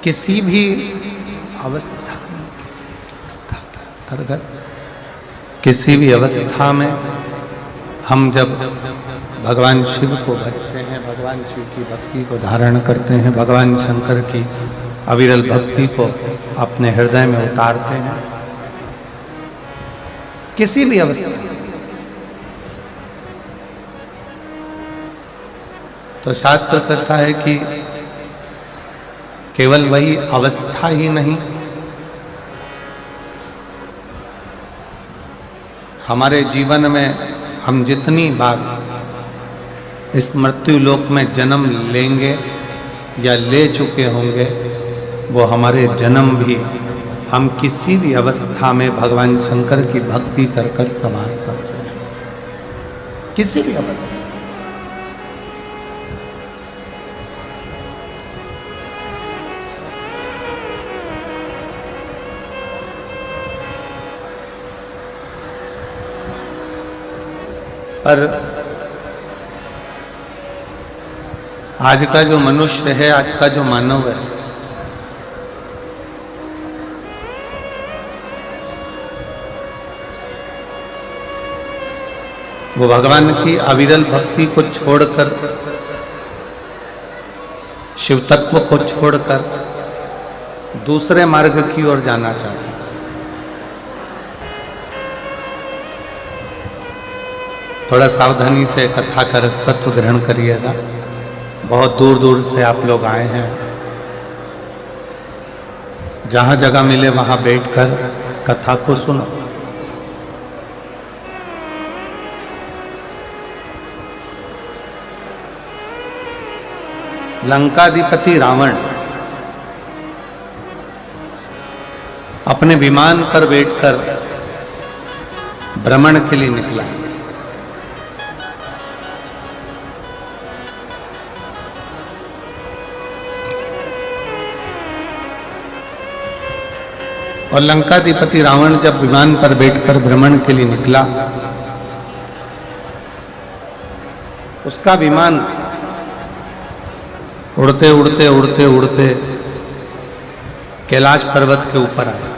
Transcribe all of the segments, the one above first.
किसी भी अवस्था में, किसी भी अवस्था में हम जब भगवान शिव को भजते हैं, भगवान शिव की भक्ति को धारण करते हैं, भगवान शंकर की अविरल भक्ति को अपने हृदय में उतारते हैं, किसी भी अवस्था, तो शास्त्र कहता है कि केवल वही अवस्था ही नहीं, हमारे जीवन में हम जितनी बार इस मृत्यु लोक में जन्म लेंगे या ले चुके होंगे, वो हमारे जन्म भी हम किसी भी अवस्था में भगवान शंकर की भक्ति कर कर संवार सकते हैं, किसी भी अवस्था। पर आज का जो मनुष्य है, आज का जो मानव है, वो भगवान की अविरल भक्ति को छोड़कर, शिव तत्व को छोड़कर दूसरे मार्ग की ओर जाना चाहता है। थोड़ा सावधानी से कथा का रसतत्व ग्रहण करिएगा। बहुत दूर दूर से आप लोग आए हैं, जहां जगह मिले वहां बैठकर कथा को सुनो। लंकाधिपति रावण अपने विमान पर बैठकर भ्रमण के लिए निकला। और लंकाधिपति रावण जब विमान पर बैठकर भ्रमण के लिए निकला, उसका विमान उड़ते उड़ते उड़ते उड़ते कैलाश पर्वत के ऊपर आया।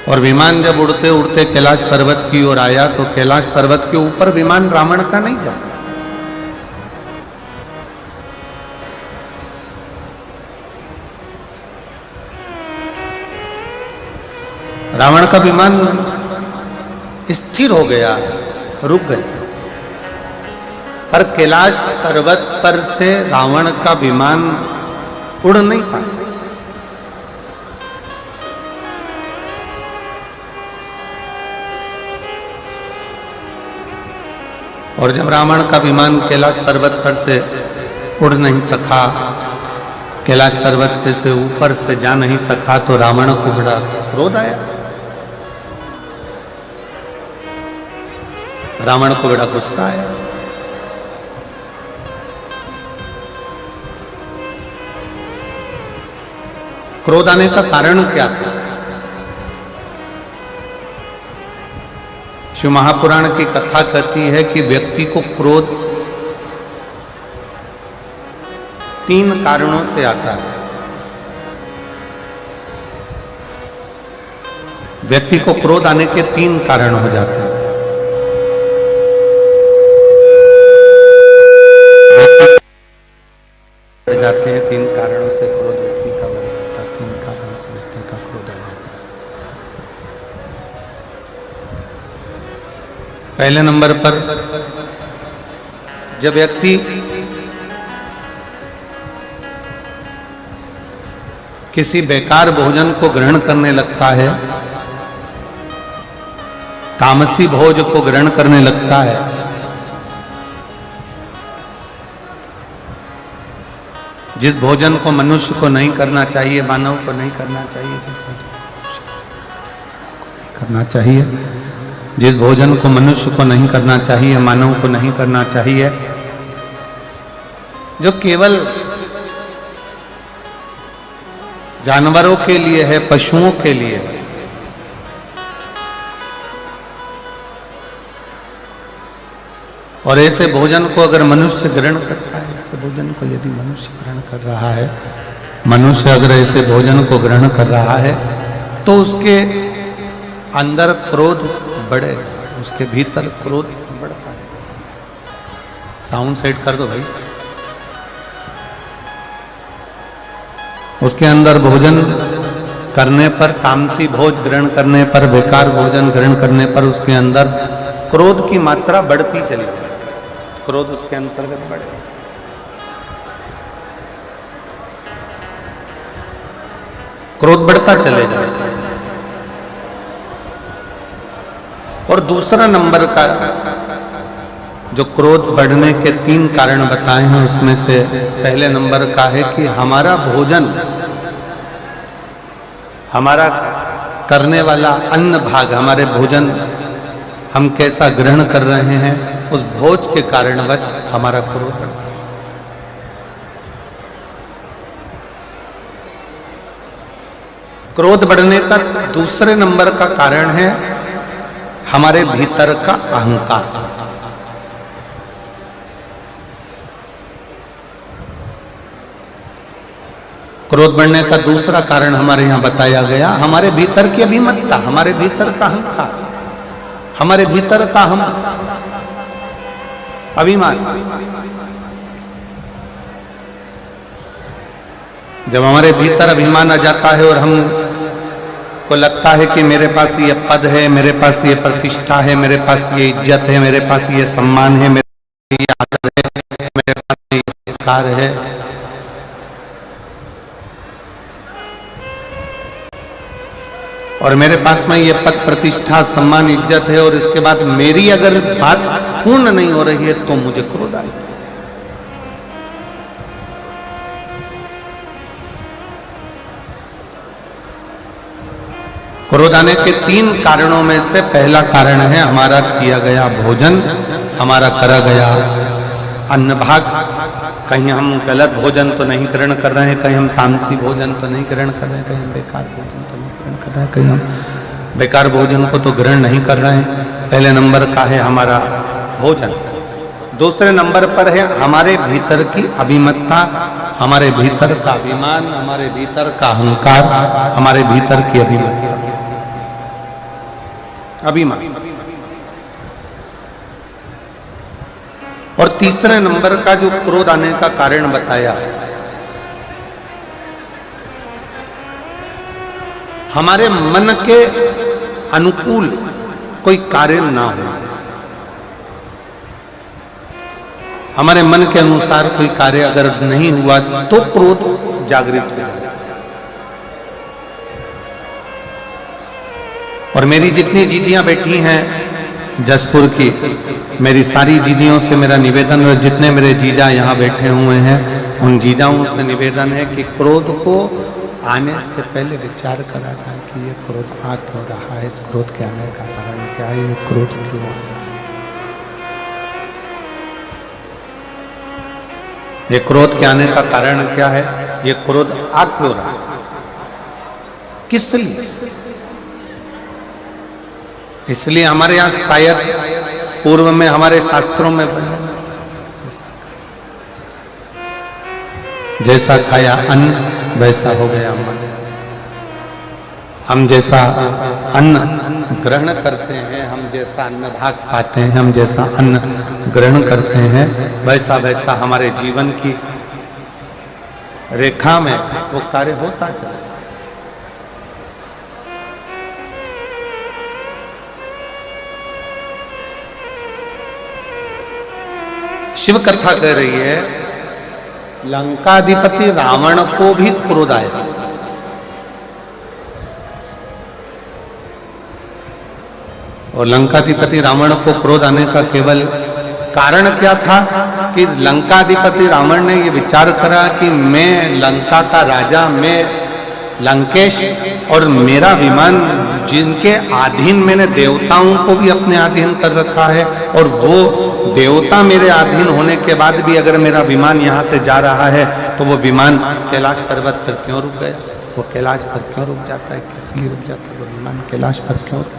और विमान जब उड़ते उड़ते कैलाश पर्वत की ओर आया, तो कैलाश पर्वत के ऊपर विमान रावण का नहीं जाता। रावण का विमान स्थिर हो गया, रुक गया, पर कैलाश पर्वत पर से रावण का विमान उड़ नहीं पाया। और जब रावण का विमान कैलाश पर्वत पर से उड़ नहीं सका, कैलाश पर्वत से ऊपर से जा नहीं सका, तो रावण को बड़ा क्रोध आया, रावण को बड़ा गुस्सा आया। क्रोध आने का कारण क्या था? शिव महापुराण की कथा कहती है कि व्यक्ति को क्रोध 3 कारणों से आता है। व्यक्ति को क्रोध आने के 3 कारण हो जाते हैं। जाते हैं 3 कारणों से क्रोध व्यक्ति का बढ़ जाता है, 3 कारणों से व्यक्ति का क्रोध आ जाता है। पहले नंबर पर जब व्यक्ति किसी बेकार भोजन को ग्रहण करने लगता है, तामसी भोज को ग्रहण करने लगता है, जिस भोजन को मनुष्य को नहीं करना चाहिए, मानव को नहीं करना चाहिए, जिस भोजन को मनुष्य को नहीं करना चाहिए, मानव को नहीं करना चाहिए, जो केवल जानवरों के लिए है, पशुओं के लिए, और ऐसे भोजन को अगर मनुष्य ग्रहण करता है, ऐसे भोजन को यदि मनुष्य ग्रहण कर रहा है, मनुष्य अगर ऐसे भोजन को ग्रहण कर रहा है तो उसके अंदर क्रोध बढ़ेगा, उसके भीतर क्रोध बढ़ता है। साउंड सेट कर दो भाई। उसके अंदर भोजन करने पर, तामसी भोज ग्रहण करने पर, बेकार भोजन ग्रहण करने पर उसके अंदर क्रोध की मात्रा बढ़ती चली जाए, क्रोध उसके अंतर्गत बढ़े। क्रोध बढ़ता चले जाए। और दूसरा नंबर का जो क्रोध बढ़ने के 3 कारण बताए हैं, उसमें से पहले नंबर का है कि हमारा भोजन, हमारा करने वाला अन्न भाग, हमारे भोजन हम कैसा ग्रहण कर रहे हैं, उस भोज के कारणवश हमारा क्रोध बढ़ता है। क्रोध बढ़ने का दूसरे नंबर का कारण है हमारे भीतर का अहंकार। क्रोध बढ़ने का दूसरा कारण हमारे यहां बताया गया, हमारे भीतर की अभिमतता, हमारे भीतर का अहंकार, हमारे भीतर का हम अभिमान। जब हमारे भीतर अभिमान आ जाता है और हम को लगता है कि मेरे पास ये पद है, मेरे पास ये प्रतिष्ठा है, मेरे पास ये इज्जत है, मेरे पास ये सम्मान है, मेरे पास ये आदर है, मेरे पास ये संस्कार है, और मेरे पास में ये पद प्रतिष्ठा सम्मान इज्जत है, और इसके बाद मेरी अगर बात पूर्ण नहीं हो रही है तो मुझे क्रोध आएगा। क्रोध आने के 3 कारणों में से पहला कारण है हमारा किया गया भोजन, हमारा करा गया अन्न भाग। कहीं हम गलत भोजन तो नहीं ग्रहण कर रहे हैं, कहीं हम तामसी भोजन तो नहीं ग्रहण कर रहे हैं, कहीं हम बेकार भोजन तो नहीं ग्रहण कर रहे हैं, कहीं हम बेकार भोजन को तो ग्रहण नहीं कर रहे हैं। पहले नंबर का है हमारा भोजन। दूसरे नंबर पर है हमारे भीतर की अभिमतता, हमारे भीतर का अभिमान, हमारे भीतर का अहंकार, हमारे भीतर की अभिमतता, अभिमान। और तीसरे नंबर का जो क्रोध आने का कारण बताया, हमारे मन के अनुकूल कोई कार्य ना हो, हमारे मन के अनुसार कोई कार्य अगर नहीं हुआ तो क्रोध जागृत हो जाता है। और मेरी जितनी जीजियां बैठी हैं जसपुर की, मेरी सारी जीजियों से मेरा निवेदन, और जितने मेरे जीजा यहाँ बैठे हुए हैं उन जीजाओं से निवेदन है कि क्रोध को आने से पहले विचार करा जाए कि ये क्रोध आ क्यों रहा है, इस क्रोध के आने का कारण क्या है, ये क्रोध क्यों आया है, ये क्रोध के आने का कारण क्या है, ये क्रोध आ क्यों रहा है, किस लिए। इसलिए हमारे यहाँ शायद पूर्व में हमारे शास्त्रों में जैसा खाया अन्न वैसा हो गया मन। हम जैसा अन्न ग्रहण करते हैं, हम जैसा अन्न भाग पाते हैं, हम जैसा अन्न ग्रहण करते हैं, वैसा वैसा हमारे जीवन की रेखा में वो कार्य होता चला। शिव कथा कह रही है लंकाधिपति रावण को भी क्रोध आया। और लंकाधिपति रावण को क्रोध आने का केवल कारण क्या था कि लंकाधिपति रावण ने यह विचार करा कि मैं लंका का राजा, मैं लंकेश, और मेरा विमान जिनके अधीन मैंने देवताओं को भी अपने अधीन कर रखा है, और वो देवता मेरे अधीन होने के बाद भी अगर मेरा विमान यहाँ से जा रहा है तो वो विमान कैलाश पर्वत पर क्यों रुक गया, वो कैलाश पर क्यों रुक जाता है, किस लिए रुक जाता है वो विमान कैलाश पर क्यों रुक,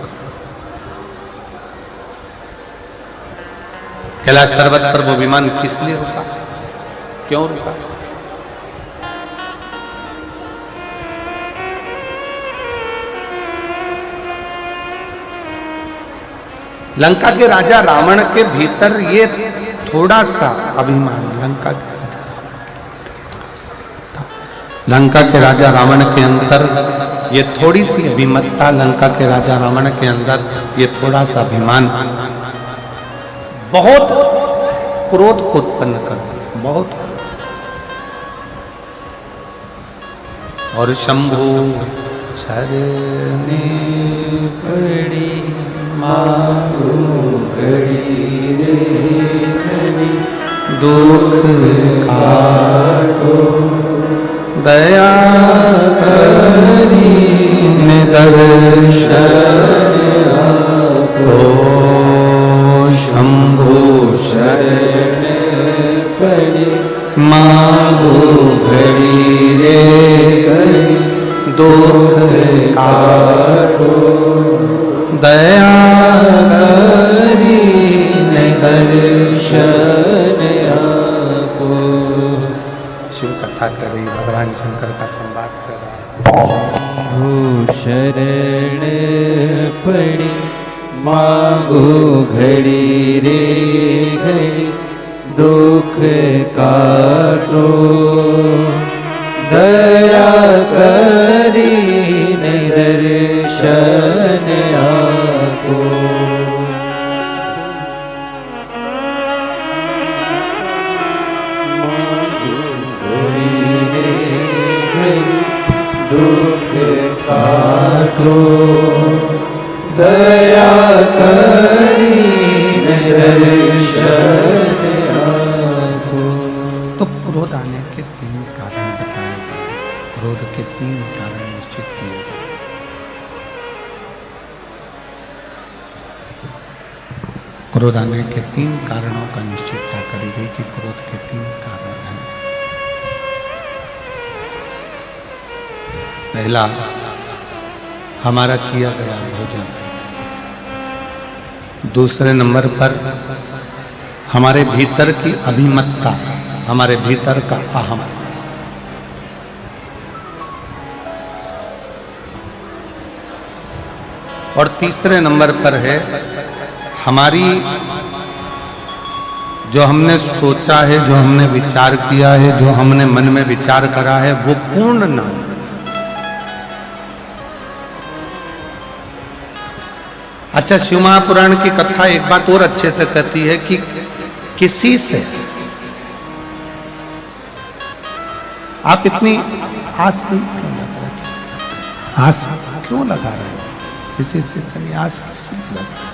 कैलाश पर्वत पर वो विमान किस लिए रुका, क्यों रुका? लंका के राजा रावण के भीतर ये थोड़ा सा अभिमान, लंका के राजा रावण के अंतर ये थोड़ी सी अभिमत्ता, लंका के राजा रावण के अंदर ये थोड़ा सा अभिमान बहुत क्रोध को उत्पन्न कर दिया, बहुत। और शंभु शरणे पड़ी मारू घड़ी रे घड़ी, दुख काटो दया करी निदर्शन आपो। शंभु शरण पड़ी मांगो घड़ी रे घड़ी, दुख काटो दया करी निदर्शन आपो। शिव कथा कर रही, भगवान शंकर का संवाद कर रहा है। शरण पड़ी मांगो घड़ी रे घड़ी, दुख काटो दया करी निदर्शन आपो। दुख काटो दया करी निदर्शन आपो। तो क्रोध आने के 3 कारण बताए गए, क्रोध के 3 कारण निश्चित किए गए। क्रोध आने के 3 कारणों का निश्चितता करी गई कि क्रोध के 3 कारण हैं। पहला, हमारा किया गया भोजन। दूसरे नंबर पर हमारे भीतर की अभिमत्ता, हमारे भीतर का अहम। और तीसरे नंबर पर है हमारी जो हमने सोचा है, जो हमने विचार किया है, जो हमने मन में विचार करा है, वो पूर्ण ना हो। अच्छा, शिव महापुराण की कथा एक बात और अच्छे से कहती है कि किसी से आप इतनी आस क्यों लगा रहे, किसी से आस क्यों लगा रहे हो, किसी से इतनी आस किसी लगा रहे?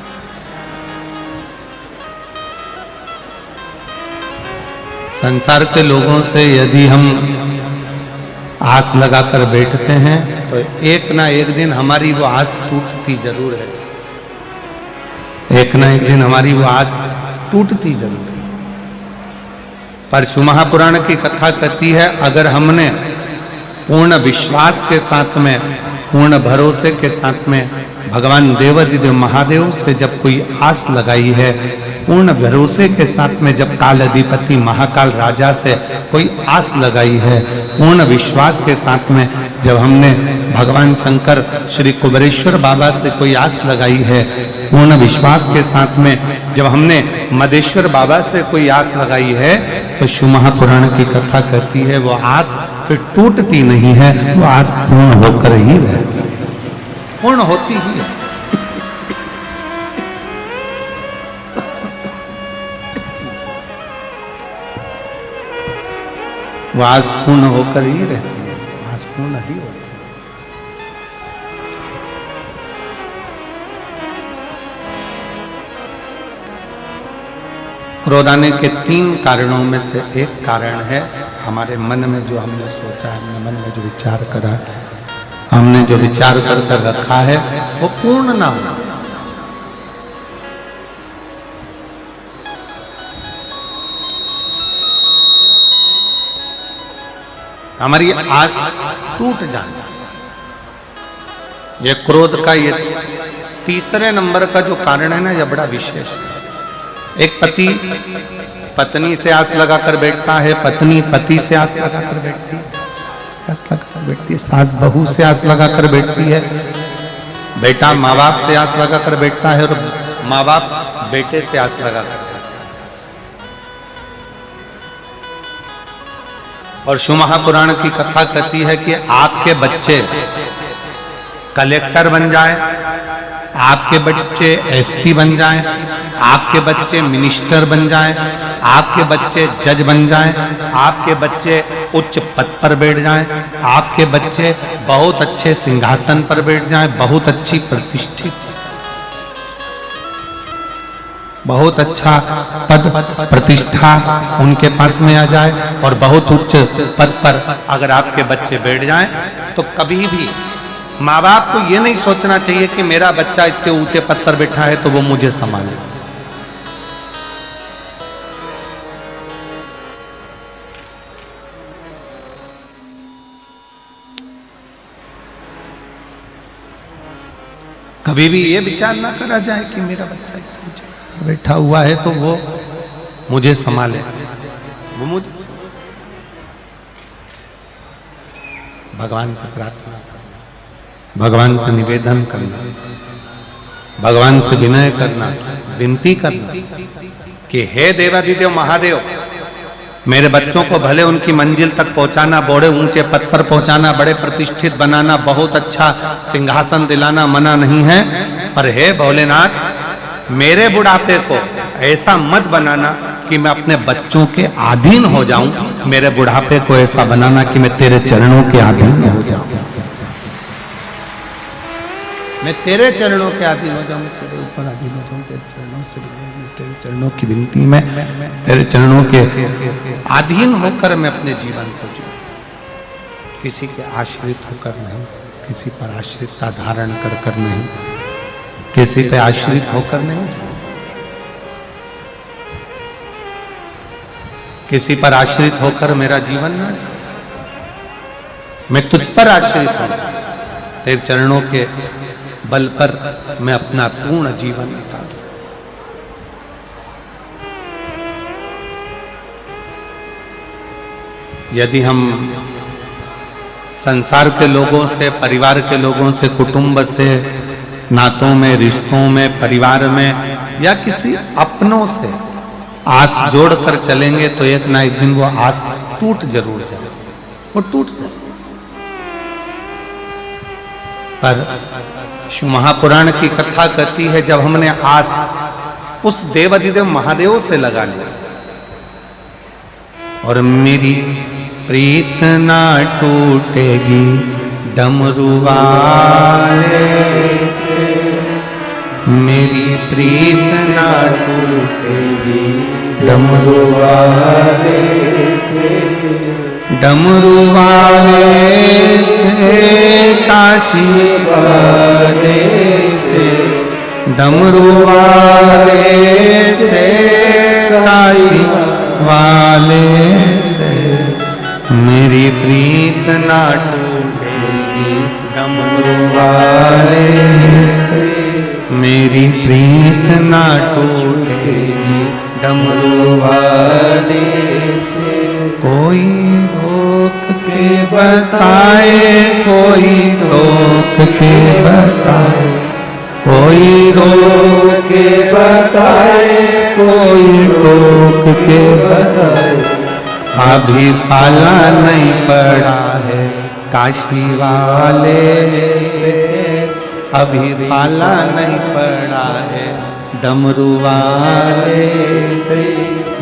संसार के लोगों से यदि हम आस लगाकर बैठते हैं तो एक ना एक दिन हमारी वो आस टूटती जरूर है, एक ना एक दिन हमारी वो आस टूटती जरूर है। पर शिव महापुराण की कथा कहती है, अगर हमने पूर्ण विश्वास के साथ में, पूर्ण भरोसे के साथ में भगवान देवाधिदेव महादेव से जब कोई आस लगाई है, पूर्ण भरोसे के साथ में जब काल अधिपति महाकाल राजा से कोई आस लगाई है, पूर्ण विश्वास के साथ में जब हमने भगवान शंकर श्री कुबेरेश्वर बाबा से कोई आस लगाई है, पूर्ण विश्वास के साथ में जब हमने मदेश्वर बाबा से कोई आस लगाई है, तो शिव महापुराण की कथा कहती है वो आस फिर टूटती नहीं है, वो आस पूर्ण होकर ही रहती है, पूर्ण होती ही है। वो आस पूर्ण होकर ही रहती है, आस पूर्ण ही होती है। क्रोध आने के 3 कारणों में से एक कारण है हमारे मन में जो हमने सोचा है, हमने मन में जो विचार करा, हमने जो विचार कर रखा है वो पूर्ण ना हो। हमारी आस टूट जाना, ये क्रोध का ये तीसरे नंबर का जो कारण है ना, यह बड़ा विशेष है। एक पति पत्नी से आस लगाकर बैठता है, पत्नी पति से आस लगाकर बैठती है, सास से आस लगाकर बैठती है, सास बहू से आस लगाकर बैठती है, बेटा माँ बाप से आस लगाकर बैठता है और माँ बाप बेटे से आस लगाकर। और शिव महापुराण की कथा कहती है कि आपके बच्चे कलेक्टर बन जाए, आपके बच्चे एसपी बन जाएं, आपके बच्चे मिनिस्टर बन जाएं, आपके बच्चे जज बन जाएं, आपके बच्चे उच्च पद पर बैठ जाएं, आपके बच्चे बहुत अच्छे सिंहासन पर बैठ जाएं, बहुत अच्छी प्रतिष्ठित, बहुत अच्छा पद प्रतिष्ठा उनके पास में आ जाए और बहुत उच्च पद पर अगर आपके बच्चे बैठ जाएं, तो कभी भी माँ बाप को ये नहीं सोचना चाहिए कि मेरा बच्चा इतने ऊंचे पद पर बैठा है तो वो मुझे संभाले। कभी भी ये विचार ना करा जाए कि मेरा बच्चा इतने ऊंचे पद पर बैठा हुआ है तो वो मुझे संभाले, वो मुझे। भगवान से प्रार्थना, भगवान से निवेदन करना, भगवान से विनय करना, विनती करना कि हे देवादिदेव महादेव, मेरे बच्चों को भले उनकी मंजिल तक पहुंचाना, बड़े ऊंचे पद पर पहुंचाना, बड़े प्रतिष्ठित बनाना, बहुत अच्छा सिंहासन दिलाना मना नहीं है, पर हे भोलेनाथ मेरे बुढ़ापे को ऐसा मत बनाना कि मैं अपने बच्चों के अधीन हो जाऊं, मेरे बुढ़ापे को ऐसा बनाना कि मैं तेरे चरणों के अधीन हो जाऊं, मैं तेरे चरणों के अधीन हो जाऊं, तेरे ऊपर अधीन हो जाऊं, तेरे चरणों से तेरे चरणों की विनती में तेरे चरणों के अधीन होकर मैं अपने जीवन को जीऊं, किसी के आश्रित होकर नहीं, किसी पर आश्रितता धारण कर कर नहीं, किसी पे आश्रित होकर नहीं, किसी पर आश्रित होकर मेरा जीवन ना जीऊं, मैं तुझ पर आश्रित हूं, तेरे चरणों के बल पर मैं अपना पूर्ण जीवन निकाल सकता। यदि हम संसार के लोगों से, परिवार के लोगों से, कुटुंब से, नातों में, रिश्तों में, परिवार में या किसी अपनों से आस जोड़कर चलेंगे तो एक ना एक दिन वो आस टूट जरूर जाए, वो टूट जाए। पर शिव महापुराण की कथा कहती है जब हमने आस उस देवादिदेव महादेव से लगा ली और मेरी प्रीत ना टूटेगी डमरू वाले से, मेरी प्रीत ना टूटेगी डमरू वाले से, डमरू वाले से, काशी वाले से, डमरू वाले से, काशी वाले से, मेरी प्रीत ना टूटेगी डमरू वाले से, मेरी प्रीत ना टूटेगी डमरू वाले से। कोई रोक के बताए, कोई रोक के बताए, कोई रोक के बताए, कोई रोक के बताए, अभी पाला नहीं पड़ा है काशी वाले से, अभी पाला नहीं पड़ा है डमरू वाले से,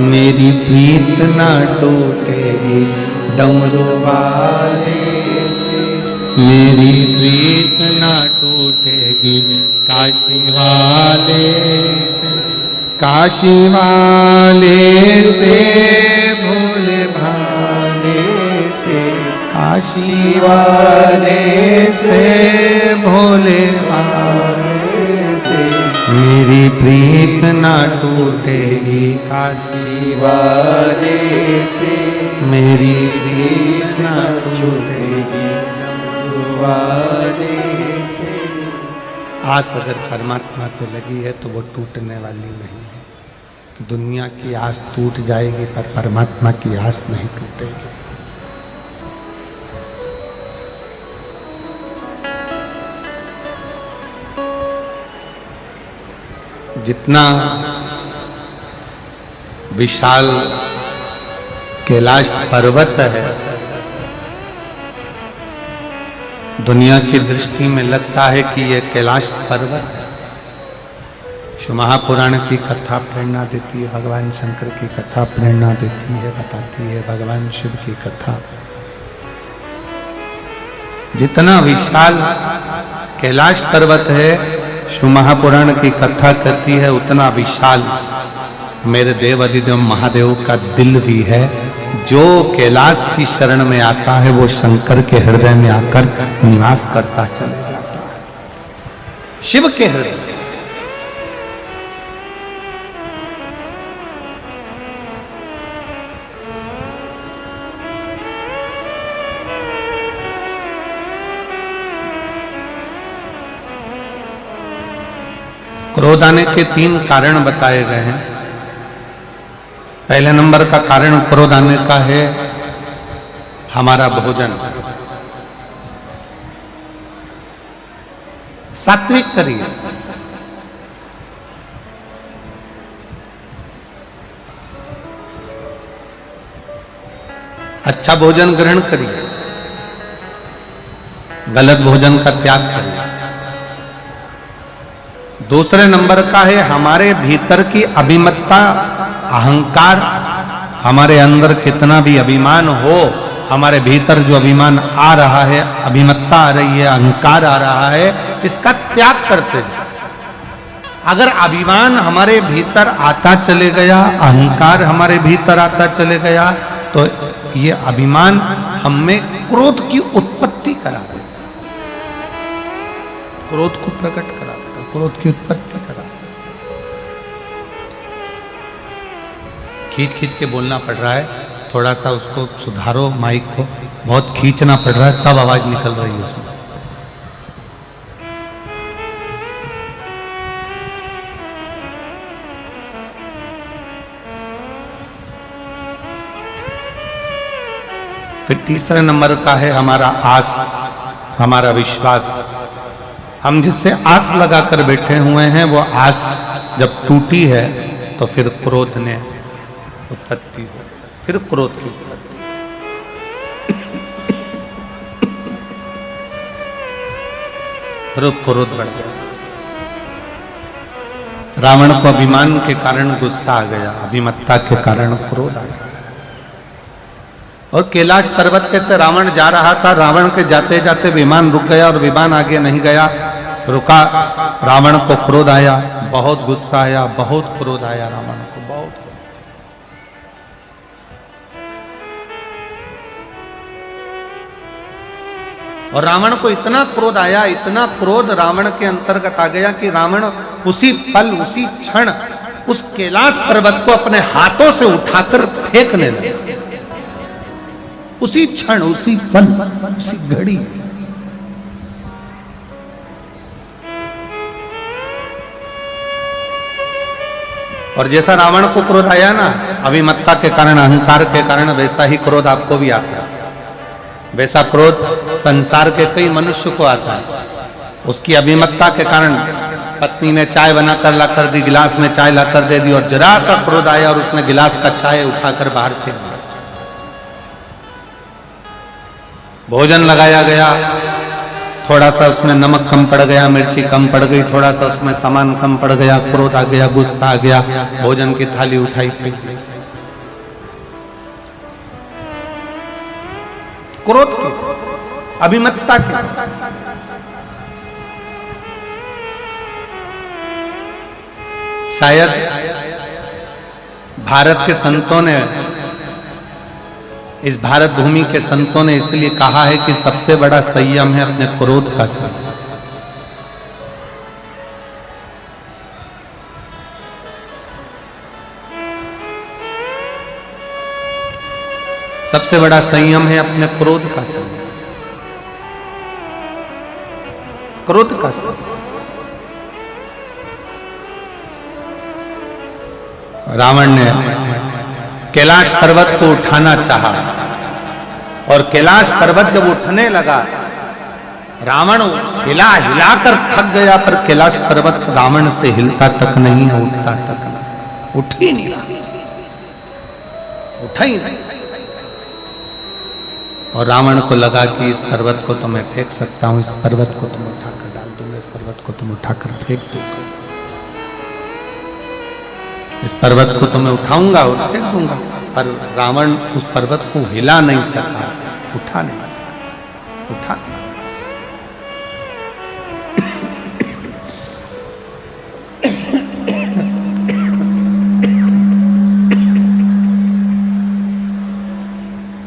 मेरी प्रीत ना टूटेगी डमरू वाले से, मेरी प्रीत ना टूटेगी काशी वाले से, काशी वाले से, भोले भाले से, काशी वाले से, भोले भाले से, मेरी प्रीत ना टूटेगी काशी वाले से, मेरी प्रीत ना टूटेगी डमरू वाले से। आस अगर परमात्मा से लगी है तो वो टूटने वाली नहीं है, दुनिया की आस टूट जाएगी पर परमात्मा की आस नहीं टूटेगी। जितना विशाल कैलाश पर्वत है, दुनिया की दृष्टि में लगता है कि यह कैलाश पर्वत है। शिव महापुराण की कथा प्रेरणा देती है, भगवान शंकर की कथा प्रेरणा देती है, बताती है भगवान शिव की कथा। जितना विशाल कैलाश पर्वत है, शिव महापुराण की कथा कहती है, उतना विशाल मेरे देव अधिदेव महादेव का दिल भी है। जो कैलाश की शरण में आता है वो शंकर के हृदय में आकर निवास करता चले जाता है, शिव के हृदय। क्रोध आने के 3 कारण बताए गए हैं। पहले नंबर का कारण क्रोध आने का है हमारा भोजन। सात्विक करिए, अच्छा भोजन ग्रहण करिए, गलत भोजन का त्याग करिए। दूसरे नंबर का है हमारे भीतर की अभिमत्ता, अहंकार। हमारे अंदर कितना भी अभिमान हो, हमारे भीतर जो अभिमान आ रहा है, अभिमत्ता आ रही है, अहंकार आ रहा है, इसका त्याग करते हैं। अगर अभिमान हमारे भीतर आता चले गया, अहंकार हमारे भीतर आता चले गया, तो ये अभिमान हमें क्रोध की उत्पत्ति करा देगा, क्रोध को प्रकट करा देगा, क्रोध की उत्पत्ति करा देगा। खींच खींच के बोलना पड़ रहा है, थोड़ा सा उसको सुधारो, माइक को बहुत खींचना पड़ रहा है, तब आवाज निकल रही है उसमें। फिर तीसरे नंबर का है हमारा आस, हमारा विश्वास। हम जिससे आस लगाकर बैठे हुए हैं, वो आस जब टूटी है तो फिर क्रोध ने उत्पत्ति हो, फिर क्रोध की उत्पत्ति। फिर क्रोध बढ़ गया। रावण को अभिमान के कारण गुस्सा आ गया, अभिमत्ता के कारण क्रोध आ गया। और कैलाश पर्वत पे से रावण जा रहा था, रावण के जाते जाते विमान रुक गया और विमान आगे नहीं गया, रुका। रावण को क्रोध आया, बहुत गुस्सा आया, बहुत क्रोध आया रावण को, बहुत। और रावण को इतना क्रोध आया, इतना क्रोध रावण के अंतर्गत आ गया कि रावण उसी पल, उसी क्षण उस कैलाश पर्वत को अपने हाथों से उठाकर फेंकने लगा। उसी क्षण, उसी पल, उसी घड़ी। और जैसा रावण को क्रोध आया ना, अभिमत्ता के कारण, अहंकार के कारण, वैसा ही क्रोध आपको भी आता है। वैसा क्रोध संसार के कई मनुष्य को आता है। उसकी अभिमत्ता के कारण पत्नी ने चाय बनाकर लाकर दी, गिलास में चाय लाकर दे दी, और जरा सा क्रोध आया और उसने गिलास का चाय उठाकर बाहर फेंक दिया। भोजन लगाया गया, थोड़ा सा उसमें नमक कम पड़ गया, मिर्ची कम पड़ गई, थोड़ा सा उसमें सामान कम पड़ गया, क्रोध आ गया, गुस्सा आ गया, भोजन की थाली उठाई फेंक दी। क्रोध की, अभिमत्ता की। शायद भारत के संतों ने, इस भारत भूमि के संतों ने इसलिए कहा है कि सबसे बड़ा संयम है अपने क्रोध का संयम। सबसे बड़ा संयम है अपने क्रोध का संयम, क्रोध का संयम। रावण ने कैलाश पर्वत को उठाना चाहा और कैलाश पर्वत जब उठने लगा, रावण हिला हिलाकर थक गया, पर कैलाश पर्वत रावण से हिलता तक नहीं है, उठता तक नहीं, उठ ही नहीं रहा, उठा ही नहीं। और रावण को लगा कि इस पर्वत को तो मैं फेंक सकता हूं, इस पर्वत को तुम उठाकर डाल दूंगा, इस पर्वत को तुम उठाकर फेंक दूंगा, इस पर्वत को तो मैं उठाऊंगा और फेंक दूंगा। पर रावण उस पर्वत को हिला नहीं सका, उठा नहीं सका, उठा नहीं।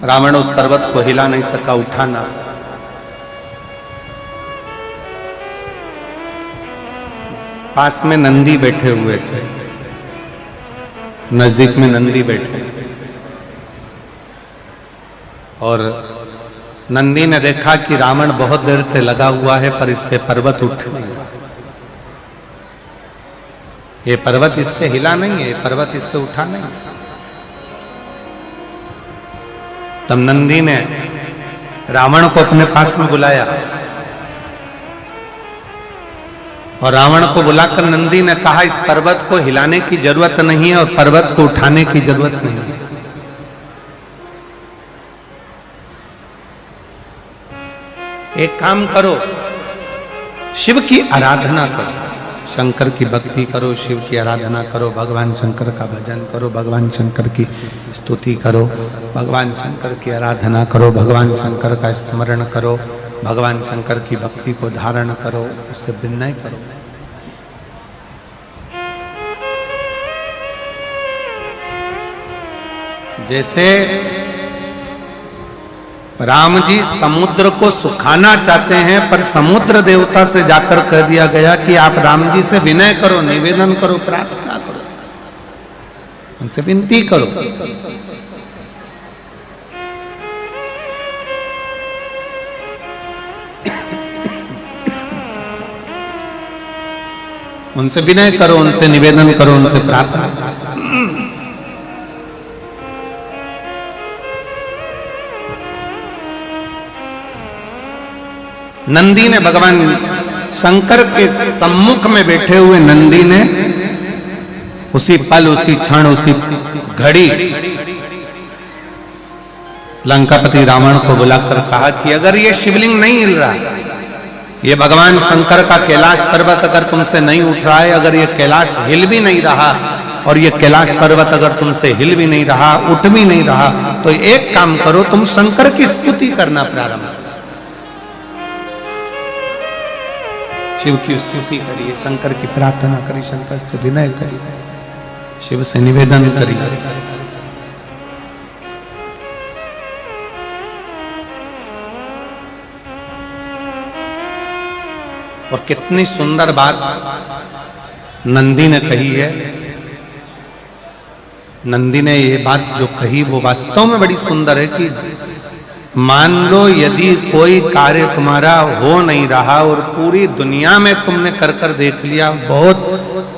रावण उस पर्वत को हिला नहीं सका, उठा ना सका। पास में नंदी बैठे हुए थे, नजदीक में नंदी बैठे, और नंदी ने देखा कि रावण बहुत देर से लगा हुआ है पर इससे पर्वत उठ नहीं रहा, ये पर्वत इससे हिला नहीं है, ये पर्वत इससे उठा नहीं है। तब नंदी ने रावण को अपने पास में बुलाया और रावण को बुलाकर नंदी ने कहा, इस पर्वत को हिलाने की जरूरत नहीं है और पर्वत को उठाने की जरूरत नहीं है। एक काम करो, शिव की आराधना करो, शंकर की भक्ति करो, शिव की आराधना करो, भगवान शंकर का भजन करो, भगवान शंकर की स्तुति करो, भगवान शंकर की आराधना करो, भगवान शंकर का स्मरण करो, भगवान शंकर की भक्ति को धारण करो, उससे विनय करो। जैसे राम जी समुद्र को सुखाना चाहते हैं, पर समुद्र देवता से जाकर कह दिया गया कि आप राम जी से विनय करो, निवेदन करो, प्रार्थना करो, उनसे विनती करो। उनसे विनय करो, उनसे निवेदन करो, उनसे प्रार्थना करो। नंदी ने भगवान शंकर के सम्मुख में बैठे हुए नंदी ने उसी पल, उसी क्षण, उसी घड़ी लंकापति रावण को बुलाकर कहा कि अगर ये शिवलिंग नहीं हिल रहा, ये भगवान शंकर का कैलाश पर्वत अगर तुमसे नहीं उठ रहा है, अगर ये कैलाश हिल भी नहीं रहा और ये कैलाश पर्वत अगर तुमसे हिल भी नहीं रहा, उठ भी नहीं रहा, तो एक काम करो, तुम शंकर की स्तुति करना प्रारंभ करो, शिव की स्तुति करिए, शंकर की प्रार्थना करिए, शंकर से विनय करिए, शिव से निवेदन करिए। और कितनी सुंदर बात नंदी ने कही है। नंदी ने ये बात जो कही वो वास्तव में बड़ी सुंदर है कि मान लो यदि कोई कार्य तुम्हारा हो नहीं रहा और पूरी दुनिया में तुमने कर कर देख लिया, बहुत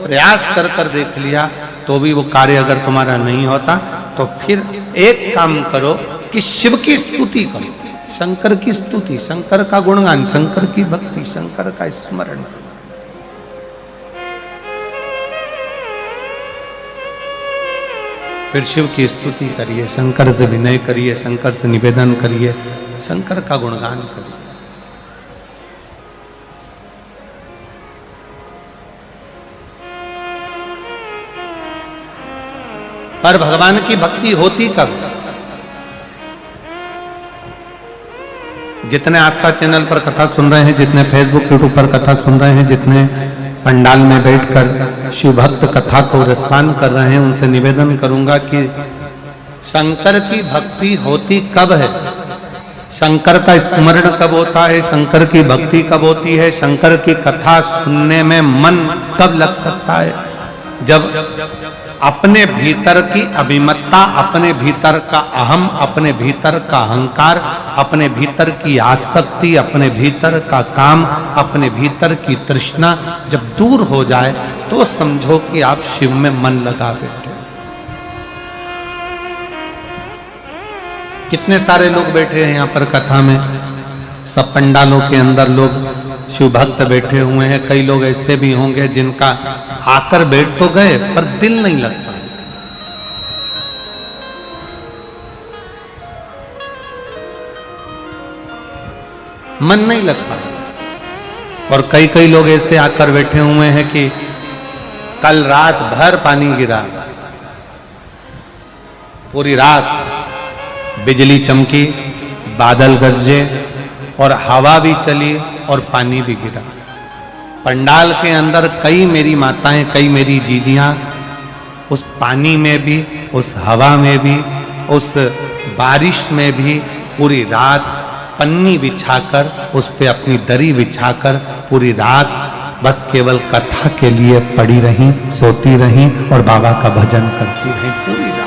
प्रयास कर कर देख लिया, तो भी वो कार्य अगर तुम्हारा नहीं होता, तो फिर एक काम करो कि शिव की स्तुति करो, शंकर की स्तुति, शंकर का गुणगान, शंकर की भक्ति, शंकर का स्मरण। फिर शिव की स्तुति करिए, शंकर से विनय करिए, शंकर से निवेदन करिए, शंकर का गुणगान करिए। पर भगवान की भक्ति होती कब? जितने आस्था चैनल पर कथा सुन रहे हैं, जितने फेसबुक यूट्यूब पर कथा सुन रहे हैं, जितने पंडाल में बैठकर शिव भक्त कथा को रसपान कर रहे हैं, उनसे निवेदन करूंगा कि शंकर की भक्ति होती कब है, शंकर का स्मरण कब होता है, शंकर की भक्ति कब होती है, शंकर की कथा सुनने में मन कब लग सकता है, जब अपने भीतर की अभिमत्ता, अपने भीतर का अहम, अपने भीतर का अहंकार, अपने भीतर की आसक्ति, अपने भीतर का काम, अपने भीतर की तृष्णा जब दूर हो जाए, तो समझो कि आप शिव में मन लगा बैठे। कितने सारे लोग बैठे हैं यहाँ पर कथा में, सब पंडालों के अंदर लोग शिव भक्त बैठे हुए हैं। कई लोग ऐसे भी होंगे जिनका आकर बैठ तो गए पर दिल नहीं लगता, मन नहीं लगता। और कई कई लोग ऐसे आकर बैठे हुए हैं कि कल रात भर पानी गिरा, पूरी रात बिजली चमकी, बादल गरजे और हवा भी चली और पानी भी गिरा। पंडाल के अंदर कई मेरी माताएं, कई मेरी जीजियां उस पानी में भी, उस हवा में भी, उस बारिश में भी पूरी रात पन्नी बिछाकर उस पे अपनी दरी बिछाकर पूरी रात बस केवल कथा के लिए पड़ी रहीं, सोती रहीं और बाबा का भजन करती रहीं पूरी रात।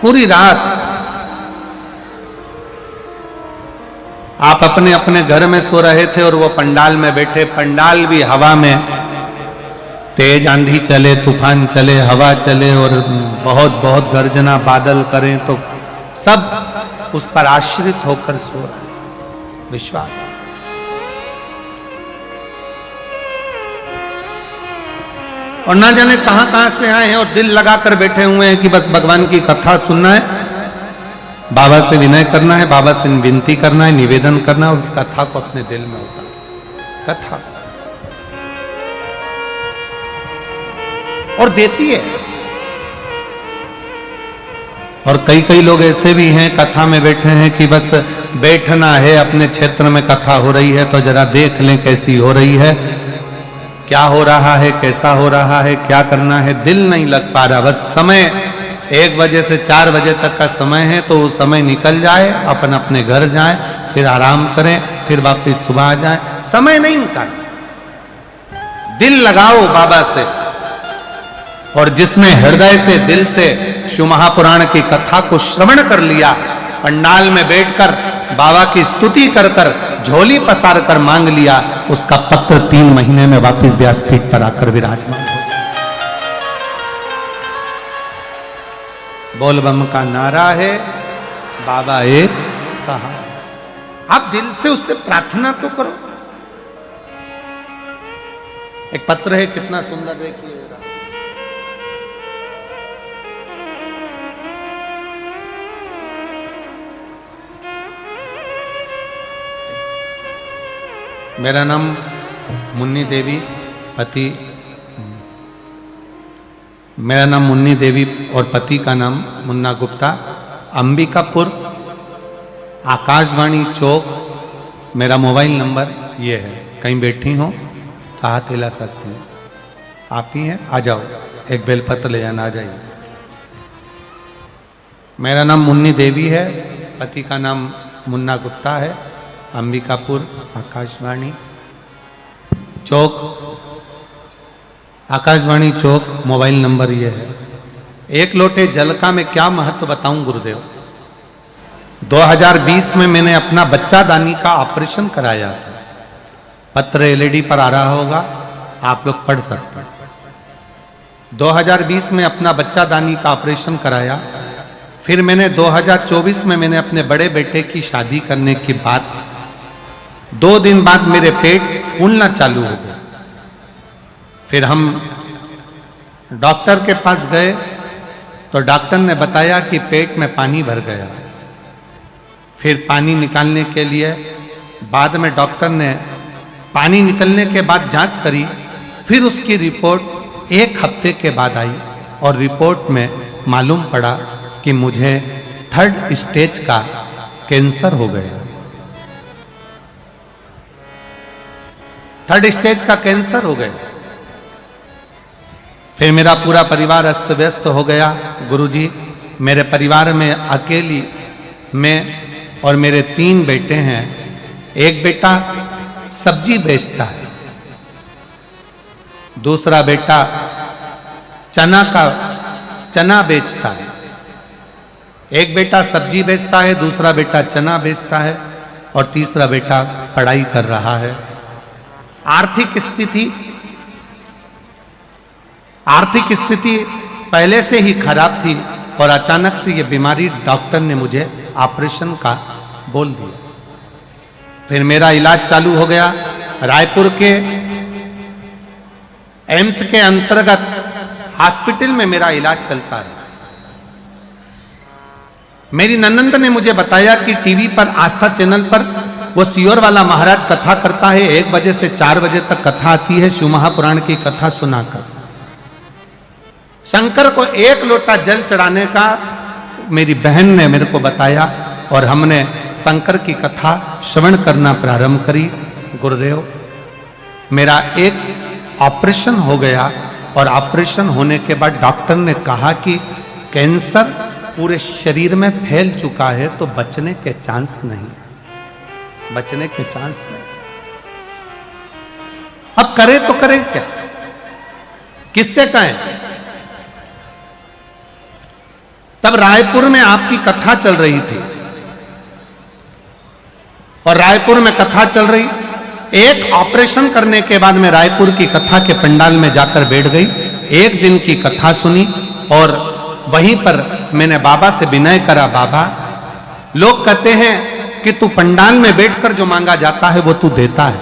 पूरी रात आप अपने अपने घर में सो रहे थे और वो पंडाल में बैठे। पंडाल भी हवा में, तेज आंधी चले, तूफान चले, हवा चले और बहुत बहुत गर्जना बादल करें तो सब उस पर आश्रित होकर सो रहे। विश्वास, और ना जाने कहां कहां से आए हैं और दिल लगाकर बैठे हुए हैं कि बस भगवान की कथा सुनना है, बाबा से विनय करना है, बाबा से विनती करना है, निवेदन करना है और उस कथा को अपने दिल में उतार। कथा और देती है। और कई कई लोग ऐसे भी हैं कथा में बैठे हैं कि बस बैठना है, अपने क्षेत्र में कथा हो रही है तो जरा देख लें कैसी हो रही है, क्या हो रहा है, कैसा हो रहा है, क्या करना है, दिल नहीं लग पा रहा। बस समय 1 बजे से 4 बजे तक का समय है तो वो समय निकल जाए, अपन अपने घर जाए, फिर आराम करें, फिर वापस सुबह आ जाए। समय नहीं निकाल, दिल लगाओ बाबा से। और जिसने हृदय से, दिल से शिव महापुराण की कथा को श्रवण कर लिया, पंडाल में बैठकर बाबा की स्तुति कर कर, झोली पसार कर मांग लिया, उसका पत्र 3 महीने में वापस व्यासपीठ पर आकर विराजमान हो। बोल बम का नारा है, बाबा एक सहारा। आप दिल से उससे प्रार्थना तो करो। एक पत्र है, कितना सुंदर, देखिए। मेरा नाम मुन्नी देवी, पति, मेरा नाम मुन्नी देवी और पति का नाम मुन्ना गुप्ता, अंबिकापुर, आकाशवाणी चौक। मेरा मोबाइल नंबर ये है, कहीं बैठी हो तो हाथ हिला सकती हैं। आप ही हैं, आ जाओ, एक बेलपत्र ले जाना, आ जाइए। मेरा नाम मुन्नी देवी है, पति का नाम मुन्ना गुप्ता है, अंबिकापुर, आकाशवाणी चौक, आकाशवाणी चौक। मोबाइल नंबर ये है। 1 लोटे जल का मैं क्या महत्व बताऊं गुरुदेव। 2020 में मैंने अपना बच्चादानी का ऑपरेशन कराया था। पत्र LED पर आ रहा होगा, आप लोग पढ़ सकते हैं। 2020 में अपना बच्चादानी का ऑपरेशन कराया। फिर मैंने 2024 में मैंने अपने बड़े बेटे की शादी करने के बाद 2 दिन बाद मेरे पेट फूलना चालू हो गया। फिर हम डॉक्टर के पास गए तो डॉक्टर ने बताया कि पेट में पानी भर गया। फिर पानी निकालने के लिए बाद में डॉक्टर ने पानी निकलने के बाद जांच करी। फिर उसकी रिपोर्ट 1 हफ्ते के बाद आई और रिपोर्ट में मालूम पड़ा कि मुझे 3rd स्टेज का कैंसर हो गया। 3rd स्टेज का कैंसर हो गया। फिर मेरा पूरा परिवार अस्त व्यस्त हो गया। गुरुजी, मेरे परिवार में अकेली मैं और मेरे 3 बेटे हैं। एक बेटा सब्जी बेचता है, दूसरा बेटा चना बेचता है। एक बेटा सब्जी बेचता है, दूसरा बेटा चना बेचता है और तीसरा बेटा पढ़ाई कर रहा है। आर्थिक स्थिति आर्थिक स्थिति पहले से ही खराब थी और अचानक से ये बीमारी डॉक्टर ने मुझे ऑपरेशन का बोल दिया। फिर मेरा इलाज चालू हो गया। रायपुर के एम्स के अंतर्गत हॉस्पिटल में मेरा इलाज चलता रहा। मेरी ननंद ने मुझे बताया कि टीवी पर आस्था चैनल पर वो सियोर वाला महाराज कथा करता है, 1 बजे से 4 बजे तक कथा आती है, शिव महापुराण की कथा सुनाकर। शंकर को 1 लोटा जल चढ़ाने का मेरी बहन ने मेरे को बताया और हमने शंकर की कथा श्रवण करना प्रारंभ करी। गुरुदेव, मेरा एक ऑपरेशन हो गया और ऑपरेशन होने के बाद डॉक्टर ने कहा कि कैंसर पूरे शरीर में फैल चुका है, तो बचने के चांस नहीं, बचने के चांस नहीं। अब करे तो करे क्या, किससे कहें? तब रायपुर में आपकी कथा चल रही थी और रायपुर में कथा चल रही, एक ऑपरेशन करने के बाद मैं रायपुर की कथा के पंडाल में जाकर बैठ गई। 1 दिन की कथा सुनी और वहीं पर मैंने बाबा से विनय करा, बाबा, लोग कहते हैं कि तू पंडाल में बैठकर जो मांगा जाता है वो तू देता है।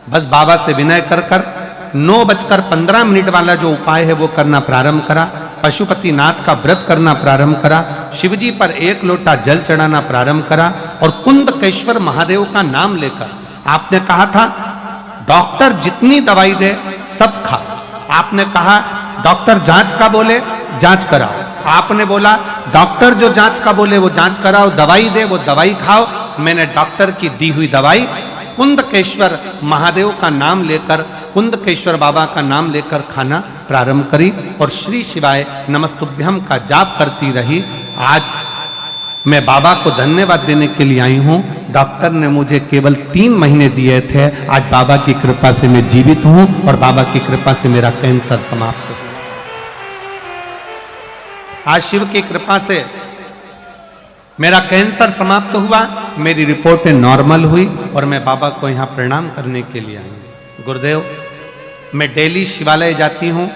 बस बाबा से विनय कर कर 9:15 वाला जो उपाय है वो करना प्रारंभ करा। पशुपतिनाथ का व्रत करना प्रारंभ करा, शिवजी पर 1 लोटा जल चढ़ाना प्रारंभ करा और कुंदकेश्वर महादेव का नाम लेकर, आपने कहा था डॉक्टर जितनी दवाई दे सब खा। आपने कहा डॉक्टर जांच का बोले जांच कराओ। आपने बोला डॉक्टर जो जांच का बोले वो जांच कराओ, दवाई दे वो दवाई खाओ। मैंने डॉक्टर की दी हुई दवाई कुंदकेश्वर महादेव का नाम लेकर, कुंदकेश्वर बाबा का नाम लेकर खाना प्रारंभ करी और श्री शिवाय नमस्तुभ्यम का जाप करती रही। आज मैं बाबा को धन्यवाद देने के लिए आई हूं। डॉक्टर ने मुझे केवल 3 महीने दिए थे। आज बाबा की कृपा से मैं जीवित हूं और बाबा की कृपा से मेरा कैंसर समाप्त हुआ। आज शिव की कृपा से मेरा कैंसर समाप्त हुआ, मेरी रिपोर्टें नॉर्मल हुई और मैं बाबा को यहाँ प्रणाम करने के लिए आई हूँ। गुरुदेव, मैं डेली शिवालय जाती हूँ,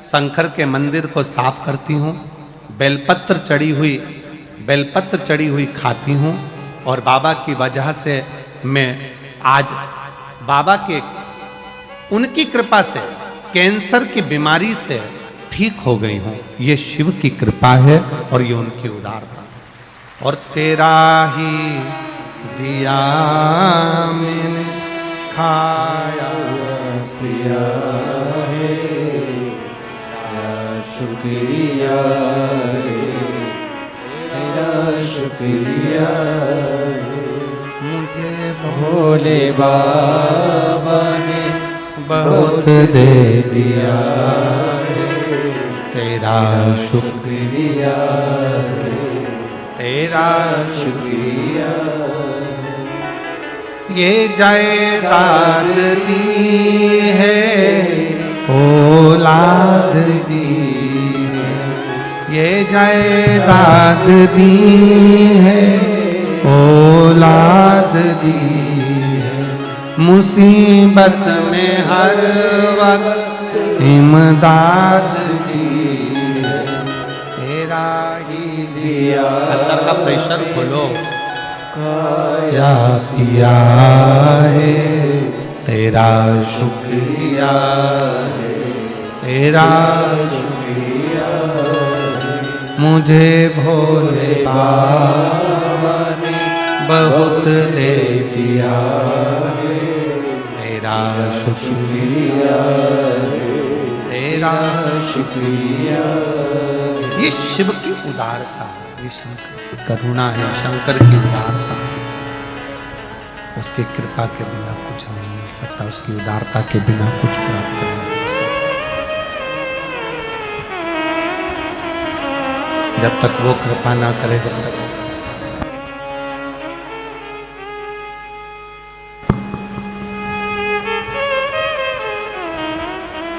शंकर के मंदिर को साफ करती हूँ, बेलपत्र चढ़ी हुई खाती हूँ और बाबा की वजह से मैं आज बाबा के उनकी कृपा से कैंसर की बीमारी से ठीक हो गई हूँ। ये शिव की कृपा है और ये उनकी उदारता। और तेरा ही दिया मैंने खाया पिया है, तेरा शुक्रिया है, तेरा शुक्रिया है। मुझे भोले बाबा ने बहुत दे दिया है, तेरा शुक्रिया है, तेरा शुक्रिया। ये जायदाद दी है, औलाद दी है, ये जायदाद दी है, औलाद दी है। मुसीबत में हर वक्त इमदाद दी है, तेरा ही दिया। अंदर का प्रेशर खोलो। खाया पिया है, तेरा शुक्रिया है, तेरा शुक्रिया है। मुझे भोले बाबा ने बहुत दे दिया है, तेरा शुक्रिया है, तेरा शुक्रिया। ये शिव की उदारता है, ये शंकर की करुणा है, शंकर की उदारता है। उसकी कृपा के बिना कुछ नहीं मिल सकता, उसकी उदारता के बिना कुछ प्राप्त नहीं हो सकता। जब तक वो कृपा ना करे तब तक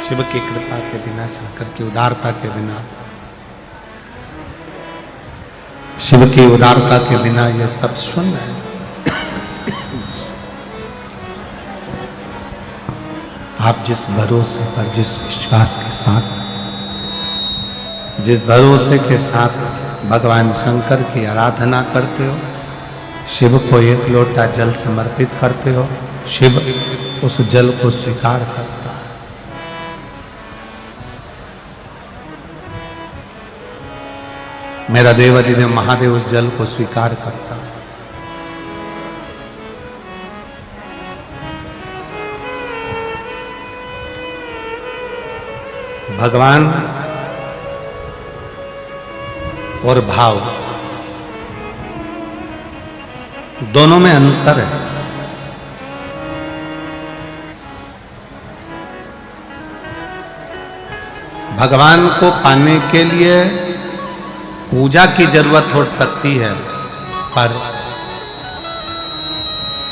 शिव की कृपा के बिना, शंकर की उदारता के बिना, शिव की उदारता के बिना ये सब शून्य है। आप जिस भरोसे पर, जिस विश्वास के साथ, जिस भरोसे के साथ भगवान शंकर की आराधना करते हो, शिव को एक लोटा जल समर्पित करते हो, शिव उस जल को स्वीकार करता है। मेरा देवाधिदेव महादेव उस जल को स्वीकार करता है। भगवान और भाव दोनों में अंतर है। भगवान को पाने के लिए पूजा की जरूरत हो सकती है, पर